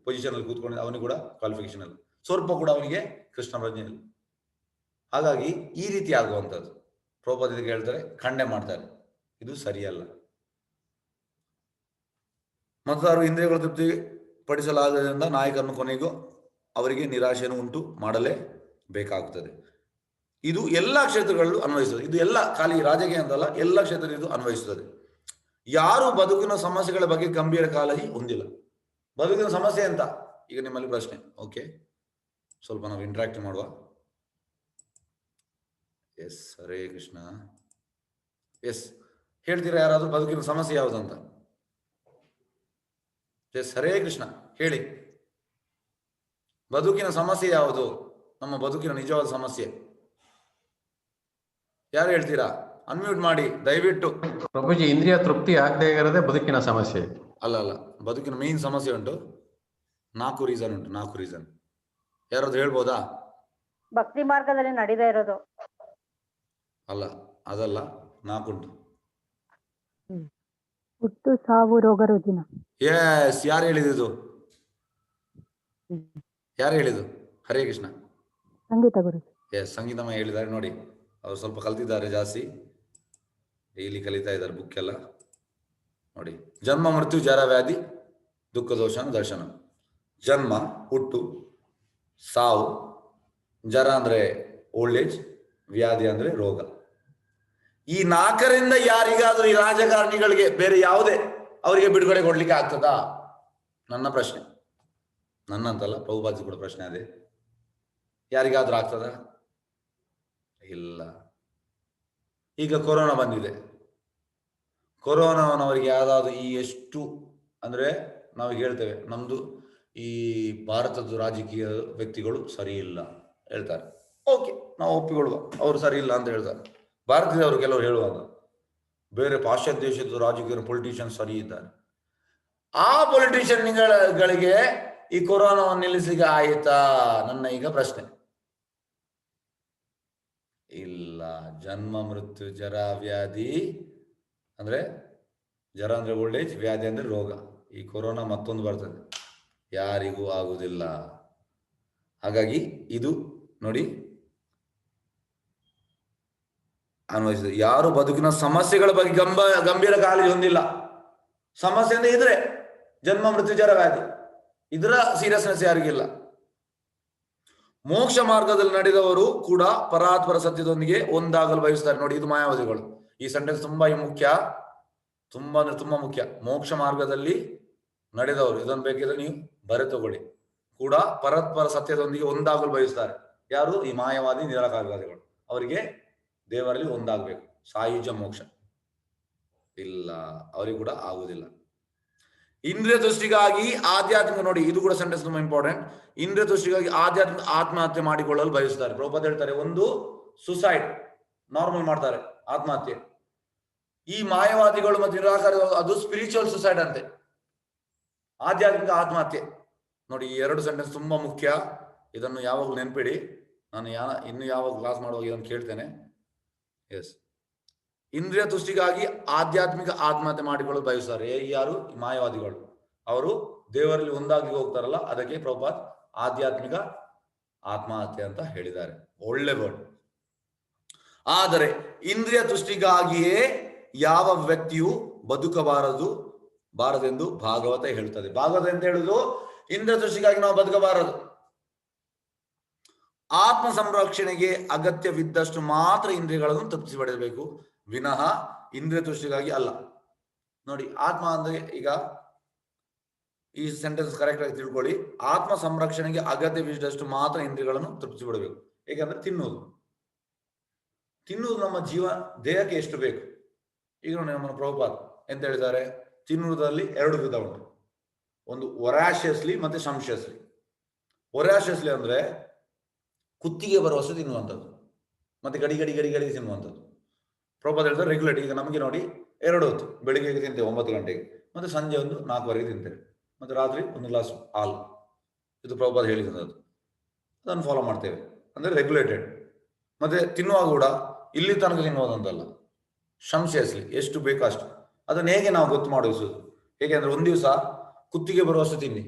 ಪೊಸಿಷನ್ ಅಲ್ಲಿ ಕೂತ್ಕೊಂಡಿದ್ದ ಅವನಿಗೆ ಕೂಡ ಕ್ವಾಲಿಫಿಕೇಶನ್ ಇಲ್ಲ, ಸ್ವಲ್ಪ ಕೂಡ ಅವನಿಗೆ ಕೃಷ್ಣ ಪ್ರಜ್ಞೆ ಇಲ್ಲ. ಹಾಗಾಗಿ ಈ ರೀತಿ ಆಗುವಂಥದ್ದು ಪ್ರಭುಪಾದ ಇದಕ್ಕೆ ಹೇಳ್ತಾರೆ, ಖಂಡನೆ ಮಾಡ್ತಾರೆ, ಇದು ಸರಿಯಲ್ಲ. ಮತದಾರರು ಇಂದ್ರಿಯಗಳ ತೃಪ್ತಿ ಪಡಿಸಲಾಗದ್ರಿಂದ ನಾಯಕರನ್ನು ಕೊನೆಗೂ ಅವರಿಗೆ ನಿರಾಶೆಯನ್ನು ಉಂಟು ಮಾಡಲೇ ಬೇಕಾಗುತ್ತದೆ. ಇದು ಎಲ್ಲ ಕ್ಷೇತ್ರಗಳಲ್ಲೂ ಅನ್ವಯಿಸುತ್ತದೆ. ಇದು ಎಲ್ಲ ಖಾಲಿ ರಾಜಕೀಯ ಅಂತಲ್ಲ, ಎಲ್ಲ ಕ್ಷೇತ್ರದಲ್ಲಿ ಇದು ಅನ್ವಯಿಸುತ್ತದೆ. ಯಾರು ಬದುಕಿನ ಸಮಸ್ಯೆಗಳ ಬಗ್ಗೆ ಗಂಭೀರ ಕಾಳಜಿ ಹೊಂದಿಲ್ಲ. ಬದುಕಿನ ಸಮಸ್ಯೆ ಅಂತ ಈಗ ನಿಮ್ಮಲ್ಲಿ ಪ್ರಶ್ನೆ. ಓಕೆ, ಸ್ವಲ್ಪ ನಾವು ಇಂಟ್ರಾಕ್ಟ್ ಮಾಡುವ. ಎಸ್, ಹರೇ ಕೃಷ್ಣ. ಎಸ್, ಹೇಳ್ತೀರಾ ಯಾರಾದ್ರೂ ಬದುಕಿನ ಸಮಸ್ಯೆ ಯಾವುದಂತ? ಎಸ್, ಹರೇ ಕೃಷ್ಣ, ಹೇಳಿ. ಬದುಕಿನ ಸಮಸ್ಯೆ ಯಾವುದು? ನಮ್ಮ ಬದುಕಿನ ನಿಜವಾದ ಸಮಸ್ಯೆ ಯಾರು ಹೇಳ್ತೀರಾ? ಅನ್ಮ್ಯೂಟ್ ಮಾಡಿ ದಯವಿಟ್ಟು.
ಪ್ರಭುಜಿ, ಇಂದ್ರಿಯ ತೃಪ್ತಿ ಆಗದೆ ಇರೋದೇ ಬದುಕಿನ ಸಮಸ್ಯೆ.
ಅಲ್ಲ, ಬದುಕಿನ ಮೇನ್ ಸಮಸ್ಯೆ ಉಂಟು. 4 ರೀಸನ್ ಉಂಟು, 4 ರೀಸನ್. ಯಾರಾದ್ರೂ ಹೇಳ್ಬೋದಾ?
ಭಕ್ತಿ ಮಾರ್ಗದಲ್ಲಿ ನಡೀತಾ ಇರೋದು
ಅಲ್ಲ, ಅದಲ್ಲ, 4 ಉಂಟು.
ಹುಟ್ಟು, ಸಾವು, ರೋಗ ರುಜಿನ.
ಎಸ್, ಯಾರು ಹೇಳಿದ್ದು? ಯಾರು ಹೇಳಿದ್ದು? ಹರೇ ಕೃಷ್ಣ.
ಸಂಗೀತ ಗುರು.
ಎಸ್, ಸಂಗೀತಮ್ಮ ಹೇಳಿದ್ದಾರೆ. ನೋಡಿ, ಅವ್ರು ಸ್ವಲ್ಪ ಕಲ್ತಿದ್ದಾರೆ, ಜಾಸ್ತಿ ಡೈಲಿ ಕಲಿತಾ ಇದ್ದಾರೆ ಬುಕ್ ಎಲ್ಲ. ನೋಡಿ, ಜನ್ಮ, ಮೃತ್ಯು, ಜರ, ವ್ಯಾಧಿ, ದುಃಖ, ದೋಷ, ದರ್ಶನ. ಜನ್ಮ ಹುಟ್ಟು, ಸಾವು, ಜರ ಅಂದ್ರೆ ಓಲ್ಡ್ ಏಜ್, ವ್ಯಾಧಿ ಅಂದ್ರೆ ರೋಗ. ಈ 4ರಿಂದ ಯಾರಿಗಾದ್ರೂ ಈ ರಾಜಕಾರಣಿಗಳಿಗೆ ಬೇರೆ ಯಾವುದೇ ಅವರಿಗೆ ಬಿಡುಗಡೆ ಕೊಡ್ಲಿಕ್ಕೆ ಆಗ್ತದಾ? ನನ್ನ ಪ್ರಶ್ನೆ. ನನ್ನಂತಲ್ಲ, ಪ್ರಭುಪಾದ ಕೂಡ ಪ್ರಶ್ನೆ ಅದೇ. ಯಾರಿಗಾದ್ರೂ ಆಗ್ತದ? ಇಲ್ಲ. ಈಗ ಕೊರೋನಾ ಬಂದಿದೆ. ಕೊರೋನಾವನವರಿಗೆ ಯಾವ್ದಾದ್ರು ಈ ಎಷ್ಟು ಅಂದ್ರೆ ನಾವು ಹೇಳ್ತೇವೆ, ನಮ್ದು ಈ ಭಾರತದ ರಾಜಕೀಯ ವ್ಯಕ್ತಿಗಳು ಸರಿ ಇಲ್ಲ ಹೇಳ್ತಾರೆ. ಓಕೆ, ನಾವು ಒಪ್ಪಿಕೊಳ್ಳುವ, ಅವರು ಸರಿ ಇಲ್ಲ ಅಂತ ಹೇಳ್ತಾರೆ. ಭಾರತದವರು ಕೆಲವರು ಹೇಳುವಾಗ ಬೇರೆ ಪಾಶ್ಚಾತ್ಯ ದೇಶದ ರಾಜಕೀಯ ಪೊಲಿಟಿಷಿಯನ್ ಸರಿ ಇದ್ದಾರೆ. ಆ ಪೊಲಿಟಿಷಿಯನ್ಗಳಿಗೆ ಈ ಕೊರೋನಾವನ್ನು ನಿಲ್ಲಿಸಿಗೆ ಆಯಿತಾ? ನನ್ನ ಈಗ ಪ್ರಶ್ನೆ. ಇಲ್ಲ. ಜನ್ಮ, ಮೃತ್ಯು, ಜರ, ವ್ಯಾಧಿ ಅಂದ್ರೆ ಜರ ಅಂದ್ರೆ ಓಲ್ಡ್ ಏಜ್, ವ್ಯಾಧಿ ಅಂದ್ರೆ ರೋಗ. ಈ ಕೊರೋನಾ ಮತ್ತೊಂದು ಬರ್ತದೆ, ಯಾರಿಗೂ ಆಗುವುದಿಲ್ಲ. ಹಾಗಾಗಿ ಇದು ನೋಡಿ ಅನ್ವಯಿಸಿದೆ. ಯಾರು ಬದುಕಿನ ಸಮಸ್ಯೆಗಳ ಬಗ್ಗೆ ಗಂಭೀರ ಕಾಳಜಿ ಹೊಂದಿಲ್ಲ. ಸಮಸ್ಯೆ ಅಂದ್ರೆ ಇದ್ರೆ ಜನ್ಮ, ಮೃತ್ಯು, ಜರ, ವ್ಯಾಧಿ, ಇದರ ಸೀರಿಯಸ್ನೆಸ್ ಯಾರಿಗಿಲ್ಲ. ಮೋಕ್ಷ ಮಾರ್ಗದಲ್ಲಿ ನಡೆದವರು ಕೂಡ ಪರಾತ್ಪರ ಸತ್ಯದೊಂದಿಗೆ ಒಂದಾಗಲು ಬಯಸ್ತಾರೆ. ನೋಡಿ, ಇದು ಮಾಯಾವಾದಿಗಳು. ಈ ಸೆಂಟೆನ್ಸ್ ತುಂಬಾ ಮುಖ್ಯ, ತುಂಬಾ ಅಂದ್ರೆ ತುಂಬಾ ಮುಖ್ಯ. ಮೋಕ್ಷ ಮಾರ್ಗದಲ್ಲಿ ನಡೆದವರು, ಇದನ್ನು ಬೇಕಿದ್ರೆ ನೀವು ಬರೆತುಕೊಳ್ಳಿ. ಕೂಡ ಪರಸ್ಪರ ಸತ್ಯದೊಂದಿಗೆ ಒಂದಾಗಲು ಬಯಸ್ತಾರೆ. ಯಾರು? ಈ ಮಾಯವಾದಿ ನಿರಾಕಾರವಾದಿಗಳು. ಅವರಿಗೆ ದೇವರಲ್ಲಿ ಒಂದಾಗಬೇಕು, ಸಾಯುಜ್ಯ ಮೋಕ್ಷ. ಇಲ್ಲ, ಅವರಿಗೆ ಕೂಡ ಆಗುವುದಿಲ್ಲ. ಇಂದ್ರಿಯ ದೃಷ್ಟಿಗಾಗಿ ಆಧ್ಯಾತ್ಮಿಕ, ನೋಡಿ ಇದು ಕೂಡ ಸೆಂಟೆನ್ಸ್ ತುಂಬಾ ಇಂಪಾರ್ಟೆಂಟ್. ಇಂದ್ರಿಯ ದೃಷ್ಟಿಗಾಗಿ ಆಧ್ಯಾತ್ಮಿಕ ಆತ್ಮಹತ್ಯೆ ಮಾಡಿಕೊಳ್ಳಲು ಬಯಸುತ್ತಾರೆ. ಪ್ರಭುಪಾದ ಹೇಳ್ತಾರೆ, ಒಂದು ಸುಸೈಡ್ ನಾರ್ಮಲ್ ಮಾಡ್ತಾರೆ, ಆತ್ಮಹತ್ಯೆ. ಈ ಮಾಯವಾದಿಗಳು ಮತ್ತು ನಿರಾಕಾರ ಅದು ಸ್ಪಿರಿಚುವಲ್ ಸುಸೈಡ್ ಅಂತೆ, ಆಧ್ಯಾತ್ಮಿಕ ಆತ್ಮಹತ್ಯೆ. ನೋಡಿ, ಈ 2 ಸೆಂಟೆನ್ಸ್ ತುಂಬಾ ಮುಖ್ಯ. ಇದನ್ನು ಯಾವಾಗಲೂ ನೆನ್ಪಿಡಿ. ನಾನು ಇನ್ನು ಯಾವಾಗ ಕ್ಲಾಸ್ ಮಾಡುವಾಗ ಇದನ್ನು ಕೇಳ್ತೇನೆ. ಎಸ್, ಇಂದ್ರಿಯ ತುಷ್ಟಿಗಾಗಿ ಆಧ್ಯಾತ್ಮಿಕ ಆತ್ಮಹತ್ಯೆ ಮಾಡಿಕೊಳ್ಳಲು ಬಯಸುತ್ತಾರೆ. ಯಾರು? ಮಾಯವಾದಿಗಳು. ಅವರು ದೇವರಲ್ಲಿ ಒಂದಾಗಿ ಹೋಗ್ತಾರಲ್ಲ, ಅದಕ್ಕೆ ಪ್ರಭುಪಾದ್ ಆಧ್ಯಾತ್ಮಿಕ ಆತ್ಮಹತ್ಯೆ ಅಂತ ಹೇಳಿದ್ದಾರೆ. ಒಳ್ಳೆ ವರ್ಡ್. ಆದರೆ ಇಂದ್ರಿಯ ತುಷ್ಟಿಗಾಗಿಯೇ ಯಾವ ವ್ಯಕ್ತಿಯು ಬಾರದೆಂದು ಭಾಗವತ ಹೇಳ್ತದೆ. ಭಾಗವತ ಅಂತ ಹೇಳುದು ಇಂದ್ರಿಯ ತುಷ್ಟಿಗಾಗಿ ನಾವು ಬದುಕಬಾರದು. ಆತ್ಮ ಸಂರಕ್ಷಣೆಗೆ ಅಗತ್ಯವಿದ್ದಷ್ಟು ಮಾತ್ರ ಇಂದ್ರಿಯಗಳನ್ನು ತಪ್ಪಿಸಿಬಿಡಬೇಕು, ವಿನಃ ಇಂದ್ರಿಯ ತುಷ್ಟಿಗಾಗಿ ಅಲ್ಲ. ನೋಡಿ, ಆತ್ಮ ಅಂದ್ರೆ ಈಗ ಈ ಸೆಂಟೆನ್ಸ್ ಕರೆಕ್ಟ್ ಆಗಿ ತಿಳ್ಕೊಳ್ಳಿ. ಆತ್ಮ ಸಂರಕ್ಷಣೆಗೆ ಅಗತ್ಯವಿದ್ದಷ್ಟು ಮಾತ್ರ ಇಂದ್ರಿಯಗಳನ್ನು ತೃಪ್ತಿಸಿಬಿಡಬೇಕು. ಏಕೆಂದ್ರೆ ತಿನ್ನುವುದು ನಮ್ಮ ದೇಹಕ್ಕೆ ಎಷ್ಟು ಬೇಕು. ಈಗ ನೋಡಿ, ನಮ್ಮ ಪ್ರಭುಪಾದ್ ಎಂತ ಹೇಳಿದ್ದಾರೆ, ತಿನ್ನುವುದರಲ್ಲಿ 2 ವಿಧ ಉಂಟು. ಒಂದು ವೊರಾಷಿಯಸ್ಲಿ ಮತ್ತೆ ಸಂಶಿಯಸ್ಲಿ. ವೊರಾಷಿಯಸ್ಲಿ ಅಂದ್ರೆ ಕುತ್ತಿಗೆ ಬರುವಷ್ಟು ತಿನ್ನುವಂಥದ್ದು, ಮತ್ತೆ ಗಡಿ ಗಡಿ ಗಡಿ ಗಡಿ ತಿನ್ನುವಂಥದ್ದು. ಪ್ರಭುಪಾದ್ ಹೇಳ್ತಾರೆ ರೆಗ್ಯುಲೇಟ್. ಈಗ ನಮಗೆ ನೋಡಿ 2 ಹೊತ್ತು, ಬೆಳಿಗ್ಗೆ ತಿಂತೇವೆ 9 ಗಂಟೆಗೆ, ಮತ್ತೆ ಸಂಜೆ ಒಂದು 4ವರೆಗೆ ತಿಂತೇವೆ, ಮತ್ತೆ ರಾತ್ರಿ 1 ಗ್ಲಾಸ್ ಹಾಲು. ಇದು ಪ್ರಭುಪಾದ್ ಹೇಳಿದಂಥದ್ದು, ಅದನ್ನು ಫಾಲೋ ಮಾಡ್ತೇವೆ. ಅಂದ್ರೆ ರೆಗ್ಯುಲೇಟೆಡ್. ಮತ್ತೆ ತಿನ್ನುವಾಗ ಕೂಡ ಇಲ್ಲಿ ತನಕ ತಿನ್ನುವುದಂತಲ್ಲ, ಸಂಶಯಸ್ಲಿ ಎಷ್ಟು ಬೇಕಷ್ಟು. ಅದನ್ನು ಹೇಗೆ ನಾವು ಗೊತ್ತು ಮಾಡಿಸೋದು? ಹೇಗೆ ಅಂದ್ರೆ, ಒಂದು ದಿವಸ ಕುತ್ತಿಗೆ ಬರುವಷ್ಟು ತಿನ್ನಿ,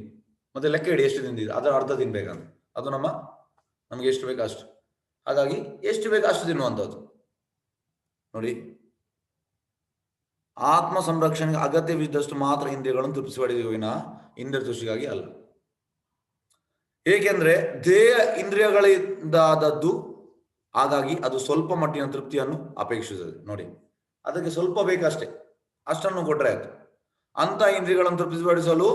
ಮತ್ತೆ ಲೆಕ್ಕ ಇಡಿ ಎಷ್ಟು ತಿಂದಿದೆ, ಅದರ ಅರ್ಧ ತಿನ್ಬೇಕಂತ. ಅದು ನಮಗೆ ಎಷ್ಟು ಬೇಕು ಅಷ್ಟು. ಹಾಗಾಗಿ ಎಷ್ಟು ಬೇಕು ಅಷ್ಟು ತಿನ್ನುವಂಥದ್ದು. ನೋಡಿ, ಆತ್ಮ ಸಂರಕ್ಷಣೆಗೆ ಅಗತ್ಯವಿದ್ದಷ್ಟು ಮಾತ್ರ ಇಂದ್ರಿಯಗಳನ್ನು ತೃಪ್ತಿಪಡಿಸುವ ವಿನಃ ಇಂದ್ರಿಯ ತೃಷ್ಟಿಗಾಗಿ ಅಲ್ಲ. ಏಕೆಂದ್ರೆ ದೇಹ ಇಂದ್ರಿಯಗಳಿಂದಾದದ್ದು, ಹಾಗಾಗಿ ಅದು ಸ್ವಲ್ಪ ಮಟ್ಟಿನ ತೃಪ್ತಿಯನ್ನು ಅಪೇಕ್ಷಿಸುತ್ತದೆ. ನೋಡಿ, ಅದಕ್ಕೆ ಸ್ವಲ್ಪ ಬೇಕಷ್ಟೇ, ಅಷ್ಟನ್ನು ಕೊಟ್ಟರೆ ಆಯ್ತು. ಅಂತ ಇಂದ್ರಿಯಗಳನ್ನು ತೃಪ್ತಿಪಡಿಸಲು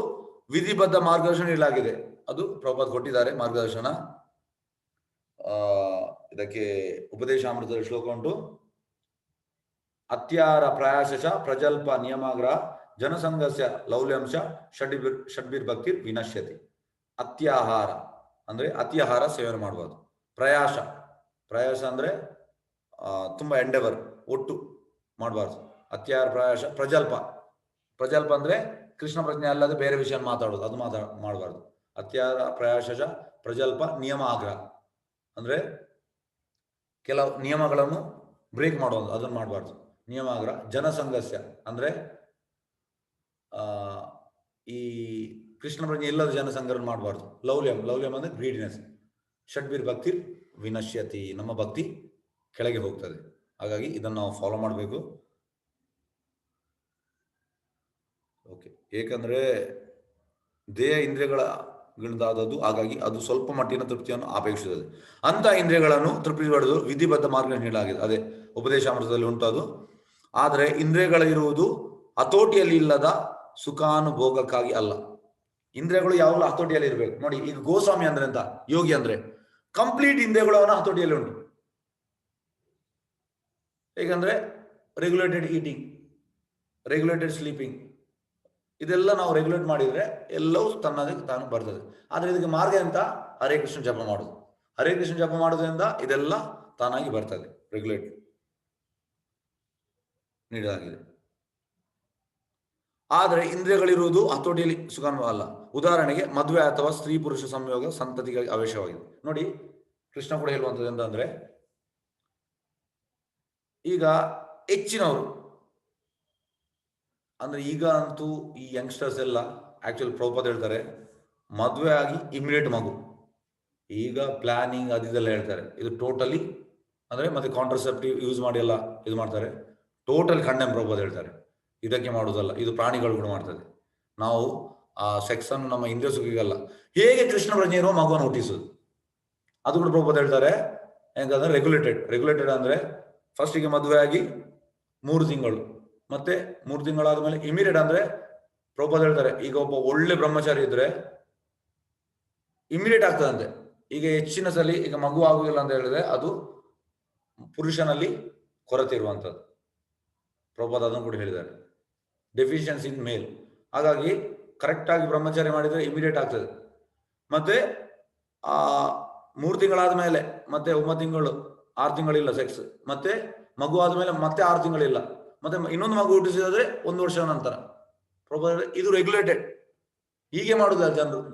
ವಿಧಿಬದ್ಧ ಮಾರ್ಗದರ್ಶನ ನೀಡಲಾಗಿದೆ. ಅದು ಪ್ರಭುಪಾದ ಕೊಟ್ಟಿದ್ದಾರೆ ಮಾರ್ಗದರ್ಶನ. ಇದಕ್ಕೆ ಉಪದೇಶಾಮೃತದ ಶ್ಲೋಕ ಉಂಟು. ಅತ್ಯಾರ ಪ್ರಯಾಸಶ ಪ್ರಜಲ್ಪ ನಿಯಮಾಗ್ರಹ ಜನಸಂಘಸ್ಯ ಲೌಲ್ಯಾಂಶ ಷಡ್ಭಿರ್ಭಕ್ತಿರ್ ವಿನಶ್ಯತಿ. ಅತ್ಯಾಹಾರ ಅಂದ್ರೆ ಅತಿ ಆಹಾರ ಸೇವನೆ ಮಾಡಬಾರ್ದು. ಪ್ರಯಾಸ ಅಂದ್ರೆ ತುಂಬಾ ಎಂಡೆವರ್, ಒಟ್ಟು ಮಾಡಬಾರ್ದು. ಅತ್ಯಾಹಾರ ಪ್ರಯಾಸ. ಪ್ರಜಲ್ಪ ಅಂದ್ರೆ ಕೃಷ್ಣ ಪ್ರಜ್ಞೆ ಅಲ್ಲದೆ ಬೇರೆ ವಿಷಯ ಮಾತಾಡೋದು, ಅದು ಮಾಡಬಾರ್ದು. ಅತ್ಯಾಹಾರ ಪ್ರಯಾಸಶ ಪ್ರಜಲ್ಪ ನಿಯಮ ಆಗ್ರಹ ಅಂದ್ರೆ ಕೆಲವು ನಿಯಮಗಳನ್ನು ಬ್ರೇಕ್ ಮಾಡೋದು, ಅದನ್ನು ಮಾಡಬಾರ್ದು. ನಿಯಮಾಗ್ರಹ. ಜನಸಂಘಸ್ಯ ಅಂದ್ರೆ ಈ ಕೃಷ್ಣ ಪ್ರಜ್ಞೆ ಇಲ್ಲದ ಜನಸಂಘವನ್ನು ಮಾಡಬಾರ್ದು. ಲೌಲ್ಯಂ ಅಂದ್ರೆ ಗ್ರೀಡಿನೆಸ್. ಷಡ್ಭಿರ್ಭಕ್ತಿರ್ ವಿನಶ್ಯತಿ, ನಮ್ಮ ಭಕ್ತಿ ಕೆಳಗೆ ಹೋಗ್ತದೆ. ಹಾಗಾಗಿ ಇದನ್ನು ನಾವು ಫಾಲೋ ಮಾಡಬೇಕು. ಓಕೆ, ಏಕೆಂದ್ರೆ ದೇಹ ಇಂದ್ರಿಯಗಳಿಂದಾದದ್ದು, ಹಾಗಾಗಿ ಅದು ಸ್ವಲ್ಪ ಮಟ್ಟಿನ ತೃಪ್ತಿಯನ್ನು ಅಪೇಕ್ಷಿಸುತ್ತದೆ. ಅಂತ ಇಂದ್ರಿಯಗಳನ್ನು ತೃಪ್ತಿಪಡೆದು ವಿಧಿಬದ್ಧ ಮಾರ್ಗ ನೀಡಲಾಗಿದೆ. ಅದೇ ಉಪದೇಶಾಮೃತದಲ್ಲಿ ಉಂಟು ಅದು. ಆದರೆ ಇಂದ್ರಿಯಗಳಿರುವುದು ಹತೋಟಿಯಲ್ಲಿ ಇಲ್ಲದ ಸುಖಾನುಭೋಗಕ್ಕಾಗಿ ಅಲ್ಲ. ಇಂದ್ರಿಯಗಳು ಯಾವಾಗಲೂ ಹತೋಟಿಯಲ್ಲಿ ಇರಬೇಕು. ನೋಡಿ, ಈಗ ಗೋಸ್ವಾಮಿ ಅಂದ್ರೆ ಅಂತ, ಯೋಗಿ ಅಂದ್ರೆ ಕಂಪ್ಲೀಟ್ ಇಂದ್ರಿಯಗಳು ಅವನ ಹತೋಟಿಯಲ್ಲಿ ಉಂಟು. ಹೇಗಂದ್ರೆ ರೆಗ್ಯುಲೇಟೆಡ್ ಈಟಿಂಗ್, ರೆಗ್ಯುಲೇಟೆಡ್ ಸ್ಲೀಪಿಂಗ್, ಇದೆಲ್ಲ ನಾವು ರೆಗ್ಯುಲೇಟ್ ಮಾಡಿದ್ರೆ ಎಲ್ಲವೂ ತನ್ನದಕ್ಕೆ ತಾನು ಬರ್ತದೆ. ಆದ್ರೆ ಇದಕ್ಕೆ ಮಾರ್ಗ ಅಂತ ಹರೇ ಕೃಷ್ಣ ಜಪ ಮಾಡುದು. ಹರೇ ಕೃಷ್ಣ ಜಪ ಮಾಡೋದ್ರಿಂದ ಇದೆಲ್ಲ ತಾನಾಗಿ ಬರ್ತದೆ, ರೆಗ್ಯುಲೇಟ್ ನೀಡಲಾಗಿದೆ. ಆದರೆ ಇಂದ್ರಿಯಗಳಿರುವುದು ಹತೋಟಿಯಲ್ಲಿ ಸುಖಾನುಭವ ಅಲ್ಲ. ಉದಾಹರಣೆಗೆ ಮದುವೆ ಅಥವಾ ಸ್ತ್ರೀ ಪುರುಷ ಸಂಯೋಗ ಸಂತತಿಗಾಗಿ ಅವಶ್ಯವಾಗಿದೆ. ನೋಡಿ, ಕೃಷ್ಣ ಕೂಡ ಹೇಳುವಂಥದ್ದು ಎಂತಂದ್ರೆ, ಈಗ ಹೆಚ್ಚಿನವರು ಅಂದ್ರೆ ಈಗ ಅಂತೂ ಈ ಯಂಗ್ಸ್ಟರ್ಸ್ ಎಲ್ಲ ಆಕ್ಚುಲಿ ಪ್ರಭುಪಾದ ಹೇಳ್ತಾರೆ, ಮದುವೆ ಆಗಿ ಇಮಿಡಿಯೇಟ್ ಮಗು, ಈಗ ಪ್ಲಾನಿಂಗ್ ಅದೆಲ್ಲ ಹೇಳ್ತಾರೆ. ಇದು ಟೋಟಲಿ ಅಂದ್ರೆ ಮತ್ತೆ ಕಾಂಟ್ರಸೆಪ್ಟಿವ್ ಯೂಸ್ ಮಾಡಿ ಎಲ್ಲ ಇದು ಮಾಡ್ತಾರೆ. ಟೋಟಲ್ ಕಂಡೆಮ್ ಪ್ರಭುಪಾದ ಹೇಳ್ತಾರೆ. ಇದಕ್ಕೆ ಮಾಡುವುದಲ್ಲ, ಇದು ಪ್ರಾಣಿಗಳು ಕೂಡ ಮಾಡ್ತದೆ. ನಾವು ಆ ಸೆಕ್ಸ್ ಅನ್ನು ನಮ್ಮ ಇಂದ್ರಿಯ ಸುಖಿಗಲ್ಲ. ಹೇಗೆ ಕೃಷ್ಣ ಪ್ರಜ್ಞೆ ಇರುವ ಮಗುವನ್ನು ಹುಟ್ಟಿಸುದು, ಅದು ಕೂಡ ಪ್ರಭುಪಾದ ಹೇಳ್ತಾರೆ. ಯಾಕಂದ್ರೆ ರೆಗ್ಯುಲೇಟೆಡ್ ಅಂದ್ರೆ ಫಸ್ಟಿಗೆ ಮದುವೆ ಆಗಿ 3 ತಿಂಗಳು, ಮತ್ತೆ 3 ತಿಂಗಳಾದ ಮೇಲೆ ಇಮಿಡಿಯೇಟ್ ಅಂದ್ರೆ ಪ್ರಭುಪಾದ ಹೇಳ್ತಾರೆ, ಈಗ ಒಬ್ಬ ಒಳ್ಳೆ ಬ್ರಹ್ಮಚಾರಿ ಇದ್ರೆ ಇಮಿಡಿಯೇಟ್ ಆಗ್ತದಂತೆ. ಈಗ ಹೆಚ್ಚಿನ ಸಲ ಈಗ ಮಗು ಆಗುದಿಲ್ಲ ಅಂತ ಹೇಳಿದ್ರೆ ಅದು ಪುರುಷನಲ್ಲಿ ಕೊರತೆ ಇರುವಂತದ್ದು. ಪ್ರಭುಪಾದ ಅದನ್ನು ಕೂಡ ಹೇಳಿದ್ದಾರೆ, ಡೆಫಿಷಿಯನ್ಸಿ ಇನ್ ಮೇಲ್. ಹಾಗಾಗಿ ಕರೆಕ್ಟ್ ಆಗಿ ಬ್ರಹ್ಮಚಾರಿ ಮಾಡಿದ್ರೆ ಇಮಿಡಿಯೇಟ್ ಆಗ್ತದೆ. ಮತ್ತೆ 3 ತಿಂಗಳಾದ ಮೇಲೆ ಮತ್ತೆ 9 ತಿಂಗಳು 6 ತಿಂಗಳಿಲ್ಲ ಸೆಕ್ಸ್, ಮತ್ತೆ ಮಗು ಆದ್ಮೇಲೆ ಮತ್ತೆ 6 ತಿಂಗಳಿಲ್ಲ, ಮತ್ತೆ ಇನ್ನೊಂದು ಮಗು ಹುಟ್ಟಿಸಿದ್ರೆ 1 ವರ್ಷದ ನಂತರ. ಇದು ರೆಗ್ಯುಲೇಟೆಡ್. ಹೀಗೆ ಮಾಡುದಿಲ್ಲ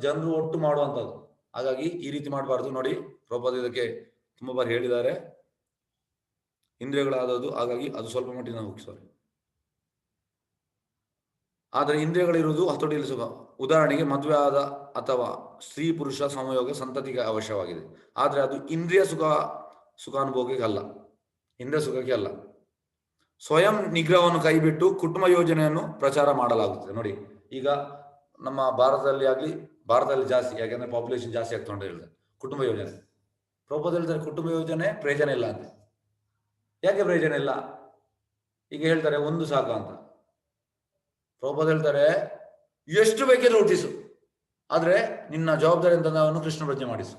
ಜನರು ಒಟ್ಟು ಮಾಡುವಂತದ್ದು. ಹಾಗಾಗಿ ಈ ರೀತಿ ಮಾಡಬಾರ್ದು. ನೋಡಿ, ಪ್ರಭುಪಾದ ಇದಕ್ಕೆ ತುಂಬಾ ಬಾರಿ ಹೇಳಿದ್ದಾರೆ, ಇಂದ್ರಿಯಗಳಾದದ್ದು, ಹಾಗಾಗಿ ಅದು ಸ್ವಲ್ಪ ಮಟ್ಟಿನ ಮುಖ್ಯ. ಆದರೆ ಇಂದ್ರಿಯಗಳಿರುವುದು ಹತೋಟಿಯಲ್ಲಿ ಸುಖ. ಉದಾಹರಣೆಗೆ ಮದುವೆ ಆದ ಅಥವಾ ಸ್ತ್ರೀ ಪುರುಷ ಸಂಯೋಗ ಸಂತತಿಗೆ ಅವಶ್ಯವಾಗಿದೆ. ಆದರೆ ಅದು ಇಂದ್ರಿಯ ಸುಖಾನುಭೋಗಕ್ಕೆ ಅಲ್ಲ, ಇಂದ್ರಿಯ ಸುಖಕ್ಕೆ ಅಲ್ಲ. ಸ್ವಯಂ ನಿಗ್ರಹವನ್ನು ಕೈಬಿಟ್ಟು ಕುಟುಂಬ ಯೋಜನೆಯನ್ನು ಪ್ರಚಾರ ಮಾಡಲಾಗುತ್ತದೆ. ನೋಡಿ, ಈಗ ನಮ್ಮ ಭಾರತದಲ್ಲಿ ಜಾಸ್ತಿ, ಯಾಕೆಂದ್ರೆ ಪಾಪ್ಯುಲೇಷನ್ ಜಾಸ್ತಿ ಆಗ್ತಾ ಅಂತ ಹೇಳಿದ್ರೆ ಕುಟುಂಬ ಯೋಜನೆ. ಪ್ರಭುಪಾದ ಹೇಳ್ತಾರೆ, ಕುಟುಂಬ ಯೋಜನೆ ಪ್ರಯೋಜನ ಇಲ್ಲ ಅಂತ. ಯಾಕೆ ಪ್ರಯೋಜನ ಇಲ್ಲ? ಈಗ ಹೇಳ್ತಾರೆ ಒಂದು ಸಾಕು ಅಂತ. ಪ್ರಭುಪಾದ ಹೇಳ್ತಾರೆ, ಎಷ್ಟು ಬೇಕಿದ್ರೆ ಹುಟ್ಟಿಸು, ಆದ್ರೆ ನಿನ್ನ ಜವಾಬ್ದಾರಿ ಅಂತ ಅವನು ಕೃಷ್ಣ ಪ್ರಜ್ಞೆ ಮಾಡಿಸು.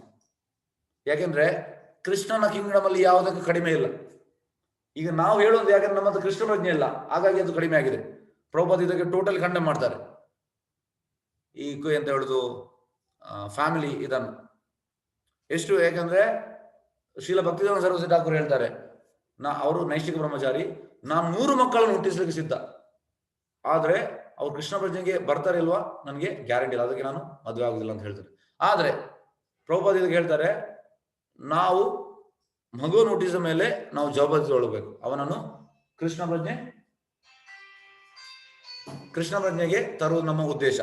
ಯಾಕೆಂದ್ರೆ ಕೃಷ್ಣನ ಕಿಂಗ್ಡಮ್ ಅಲ್ಲಿ ಯಾವುದಕ್ಕೂ ಕಡಿಮೆ ಇಲ್ಲ. ಈಗ ನಾವು ಹೇಳೋದು ಯಾಕಂದ್ರೆ ನಮ್ಮ ಹತ್ರ ಕೃಷ್ಣ ಪ್ರಜ್ಞೆ ಇಲ್ಲ, ಹಾಗಾಗಿ ಅದು ಕಡಿಮೆ ಆಗಿದೆ. ಪ್ರಭುಪಾದ ಇದಕ್ಕೆ ಟೋಟಲ್ ಕಂಡೆಮ್ ಮಾಡ್ತಾರೆ. ಈ ಎಂತ ಹೇಳುದು, ಫ್ಯಾಮಿಲಿ ಇದನ್ನು ಎಷ್ಟು, ಯಾಕಂದ್ರೆ ಶ್ರೀಲ ಭಕ್ತಿವೇದಾಂತ ಸರಸ್ವತಿ ಠಾಕೂರ್ ಹೇಳ್ತಾರೆ, ಅವರು ನೈಷ್ಠಿಕ ಬ್ರಹ್ಮಚಾರಿ, ನಾನು 100 ಮಕ್ಕಳನ್ನು ಹುಟ್ಟಿಸ್ಲಿಕ್ಕೆ ಸಿದ್ಧ, ಆದ್ರೆ ಅವ್ರು ಕೃಷ್ಣ ಪ್ರಜ್ಞೆಗೆ ಬರ್ತಾರೆ ಇಲ್ವಾ ನನಗೆ ಗ್ಯಾರಂಟಿ ಇಲ್ಲ, ಅದಕ್ಕೆ ನಾನು ಮದುವೆ ಆಗುದಿಲ್ಲ ಅಂತ ಹೇಳ್ತಾರೆ. ಆದ್ರೆ ಪ್ರಭುಪಾದ ಇದಕ್ಕೆ ಹೇಳ್ತಾರೆ, ನಾವು ಮಗುವನ್ನು ಹುಟ್ಟಿಸಿದ ಮೇಲೆ ನಾವು ಜವಾಬ್ದಾರಿ ತಗೊಳ್ಬೇಕು, ಅವನನ್ನು ಕೃಷ್ಣ ಪ್ರಜ್ಞೆಗೆ ತರುವುದು ನಮ್ಮ ಉದ್ದೇಶ.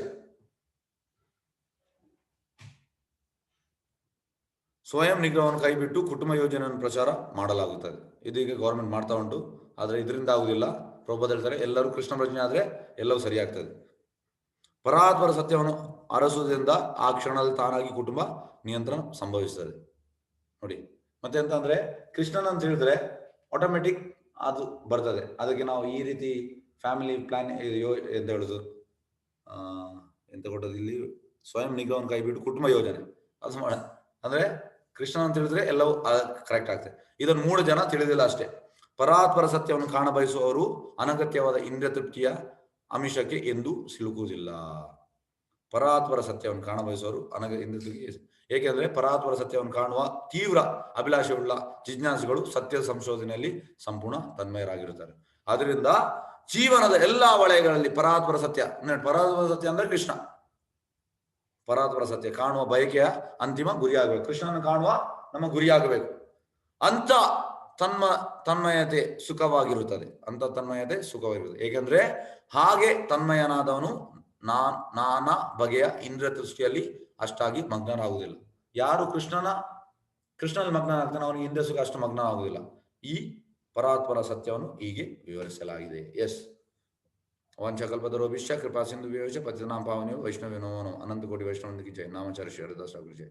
ಸ್ವಯಂ ನಿಗ್ರಹವನ್ನು ಕೈಬಿಟ್ಟು ಕುಟುಂಬ ಯೋಜನೆಯನ್ನು ಪ್ರಚಾರ ಮಾಡಲಾಗುತ್ತದೆ. ಇದೀಗ ಗೌರ್ಮೆಂಟ್ ಮಾಡ್ತಾ ಉಂಟು, ಆದರೆ ಇದರಿಂದ ಆಗುವುದಿಲ್ಲ. ಪ್ರಭುಪಾದ ಹೇಳ್ತಾರೆ ಎಲ್ಲರೂ ಕೃಷ್ಣ ಪ್ರಜ್ಞೆ ಆದರೆ ಎಲ್ಲವೂ ಸರಿಯಾಗ್ತದೆ. ಪರಾತ್ಪರ ಸತ್ಯವನ್ನು ಅರಸುವುದರಿಂದ ಆ ಕ್ಷಣದಲ್ಲಿ ತಾನಾಗಿ ಕುಟುಂಬ ನಿಯಂತ್ರಣ ಸಂಭವಿಸ್ತದೆ. ನೋಡಿ, ಮತ್ತೆ ಎಂತ ಅಂದ್ರೆ ಕೃಷ್ಣನ್ ಅಂತ ಹೇಳಿದ್ರೆ ಆಟೋಮೆಟಿಕ್ ಅದು ಬರ್ತದೆ. ಅದಕ್ಕೆ ನಾವು ಈ ರೀತಿ ಫ್ಯಾಮಿಲಿ ಪ್ಲಾನ್ ಎಂತ ಹೇಳುದು, ಎಂತ ಕೊಟ್ಟದ್ದು ಇಲ್ಲಿ, ಸ್ವಯಂ ನಿಗ್ರಹವನ್ನು ಕೈಬಿಟ್ಟು ಕುಟುಂಬ ಯೋಜನೆ ಅದು ಮಾಡ ಅಂದ್ರೆ ಕೃಷ್ಣ ಅಂತ ಹೇಳಿದ್ರೆ ಎಲ್ಲವೂ ಕರೆಕ್ಟ್ ಆಗ್ತದೆ. ಇದನ್ನು 3 ಜನ ತಿಳಿದಿಲ್ಲ ಅಷ್ಟೇ. ಪರಾತ್ಪರ ಸತ್ಯವನ್ನು ಕಾಣ ಬಯಸುವವರು ಅನಗತ್ಯವಾದ ಇಂದ್ರಿಯ ತೃಪ್ತಿಯ ಆಮಿಷಕ್ಕೆ ಎಂದು ಸಿಲುಕುವುದಿಲ್ಲ. ಪರಾತ್ಪರ ಸತ್ಯವನ್ನು ಕಾಣ ಬಯಸುವವರು ಏಕೆಂದ್ರೆ ಪರಾತ್ಪರ ಸತ್ಯವನ್ನು ಕಾಣುವ ತೀವ್ರ ಅಭಿಲಾಷೆಯುಳ್ಳ ಜಿಜ್ಞಾಸಿಗಳು ಸತ್ಯದ ಸಂಶೋಧನೆಯಲ್ಲಿ ಸಂಪೂರ್ಣ ತನ್ಮಯರಾಗಿರುತ್ತಾರೆ. ಆದ್ರಿಂದ ಜೀವನದ ಎಲ್ಲಾ ವಲಯಗಳಲ್ಲಿ ಪರಾತ್ಪರ ಸತ್ಯ ಅಂದ್ರೆ ಕೃಷ್ಣ. ಪರಾತ್ಪರ ಸತ್ಯ ಕಾಣುವ ಬಯಕೆಯ ಅಂತಿಮ ಗುರಿಯಾಗಬೇಕು. ಕೃಷ್ಣನ ಕಾಣುವ ನಮ್ಮ ಗುರಿಯಾಗಬೇಕು. ಅಂತ ತನ್ಮಯತೆ ಸುಖವಾಗಿರುತ್ತದೆ. ಏಕೆಂದ್ರೆ ಹಾಗೆ ತನ್ಮಯನಾದವನು ನಾನಾ ಬಗೆಯ ಇಂದ್ರಿಯ ದೃಷ್ಟಿಯಲ್ಲಿ ಅಷ್ಟಾಗಿ ಮಗ್ನನಾಗುವುದಿಲ್ಲ. ಯಾರು ಕೃಷ್ಣನಲ್ಲಿ ಮಗ್ನನಾಗ್ತಾನೆ ಅವನಿಗೆ ಇಂದ್ರಿಯ ಸುಖ ಅಷ್ಟು ಮಗ್ನನಾಗುವುದಿಲ್ಲ. ಈ ಪರಾತ್ಪರ ಸತ್ಯವನ್ನು ಹೀಗೆ ವಿವರಿಸಲಾಗಿದೆ. ಎಸ್ ವಂಚಕಲ್ಪತರೋಭಿಶ್ಚ ಕೃಪಾ ಸಿಂಧು ವಿವೇಶ ಪತಿತನಾಂ ಪಾವನೇವ ವೈಷ್ಣವೇನೋ ನಮಃ. ಅನಂತ ಕೋಟಿ ವೈಷ್ಣವಂದಿಗೆ ಜೈ. ನಾಮಾಚಾರ್ಯ ಶ್ರೀ ಹರಿದಾಸ ಠಾಕೂರ್ ಜೈ.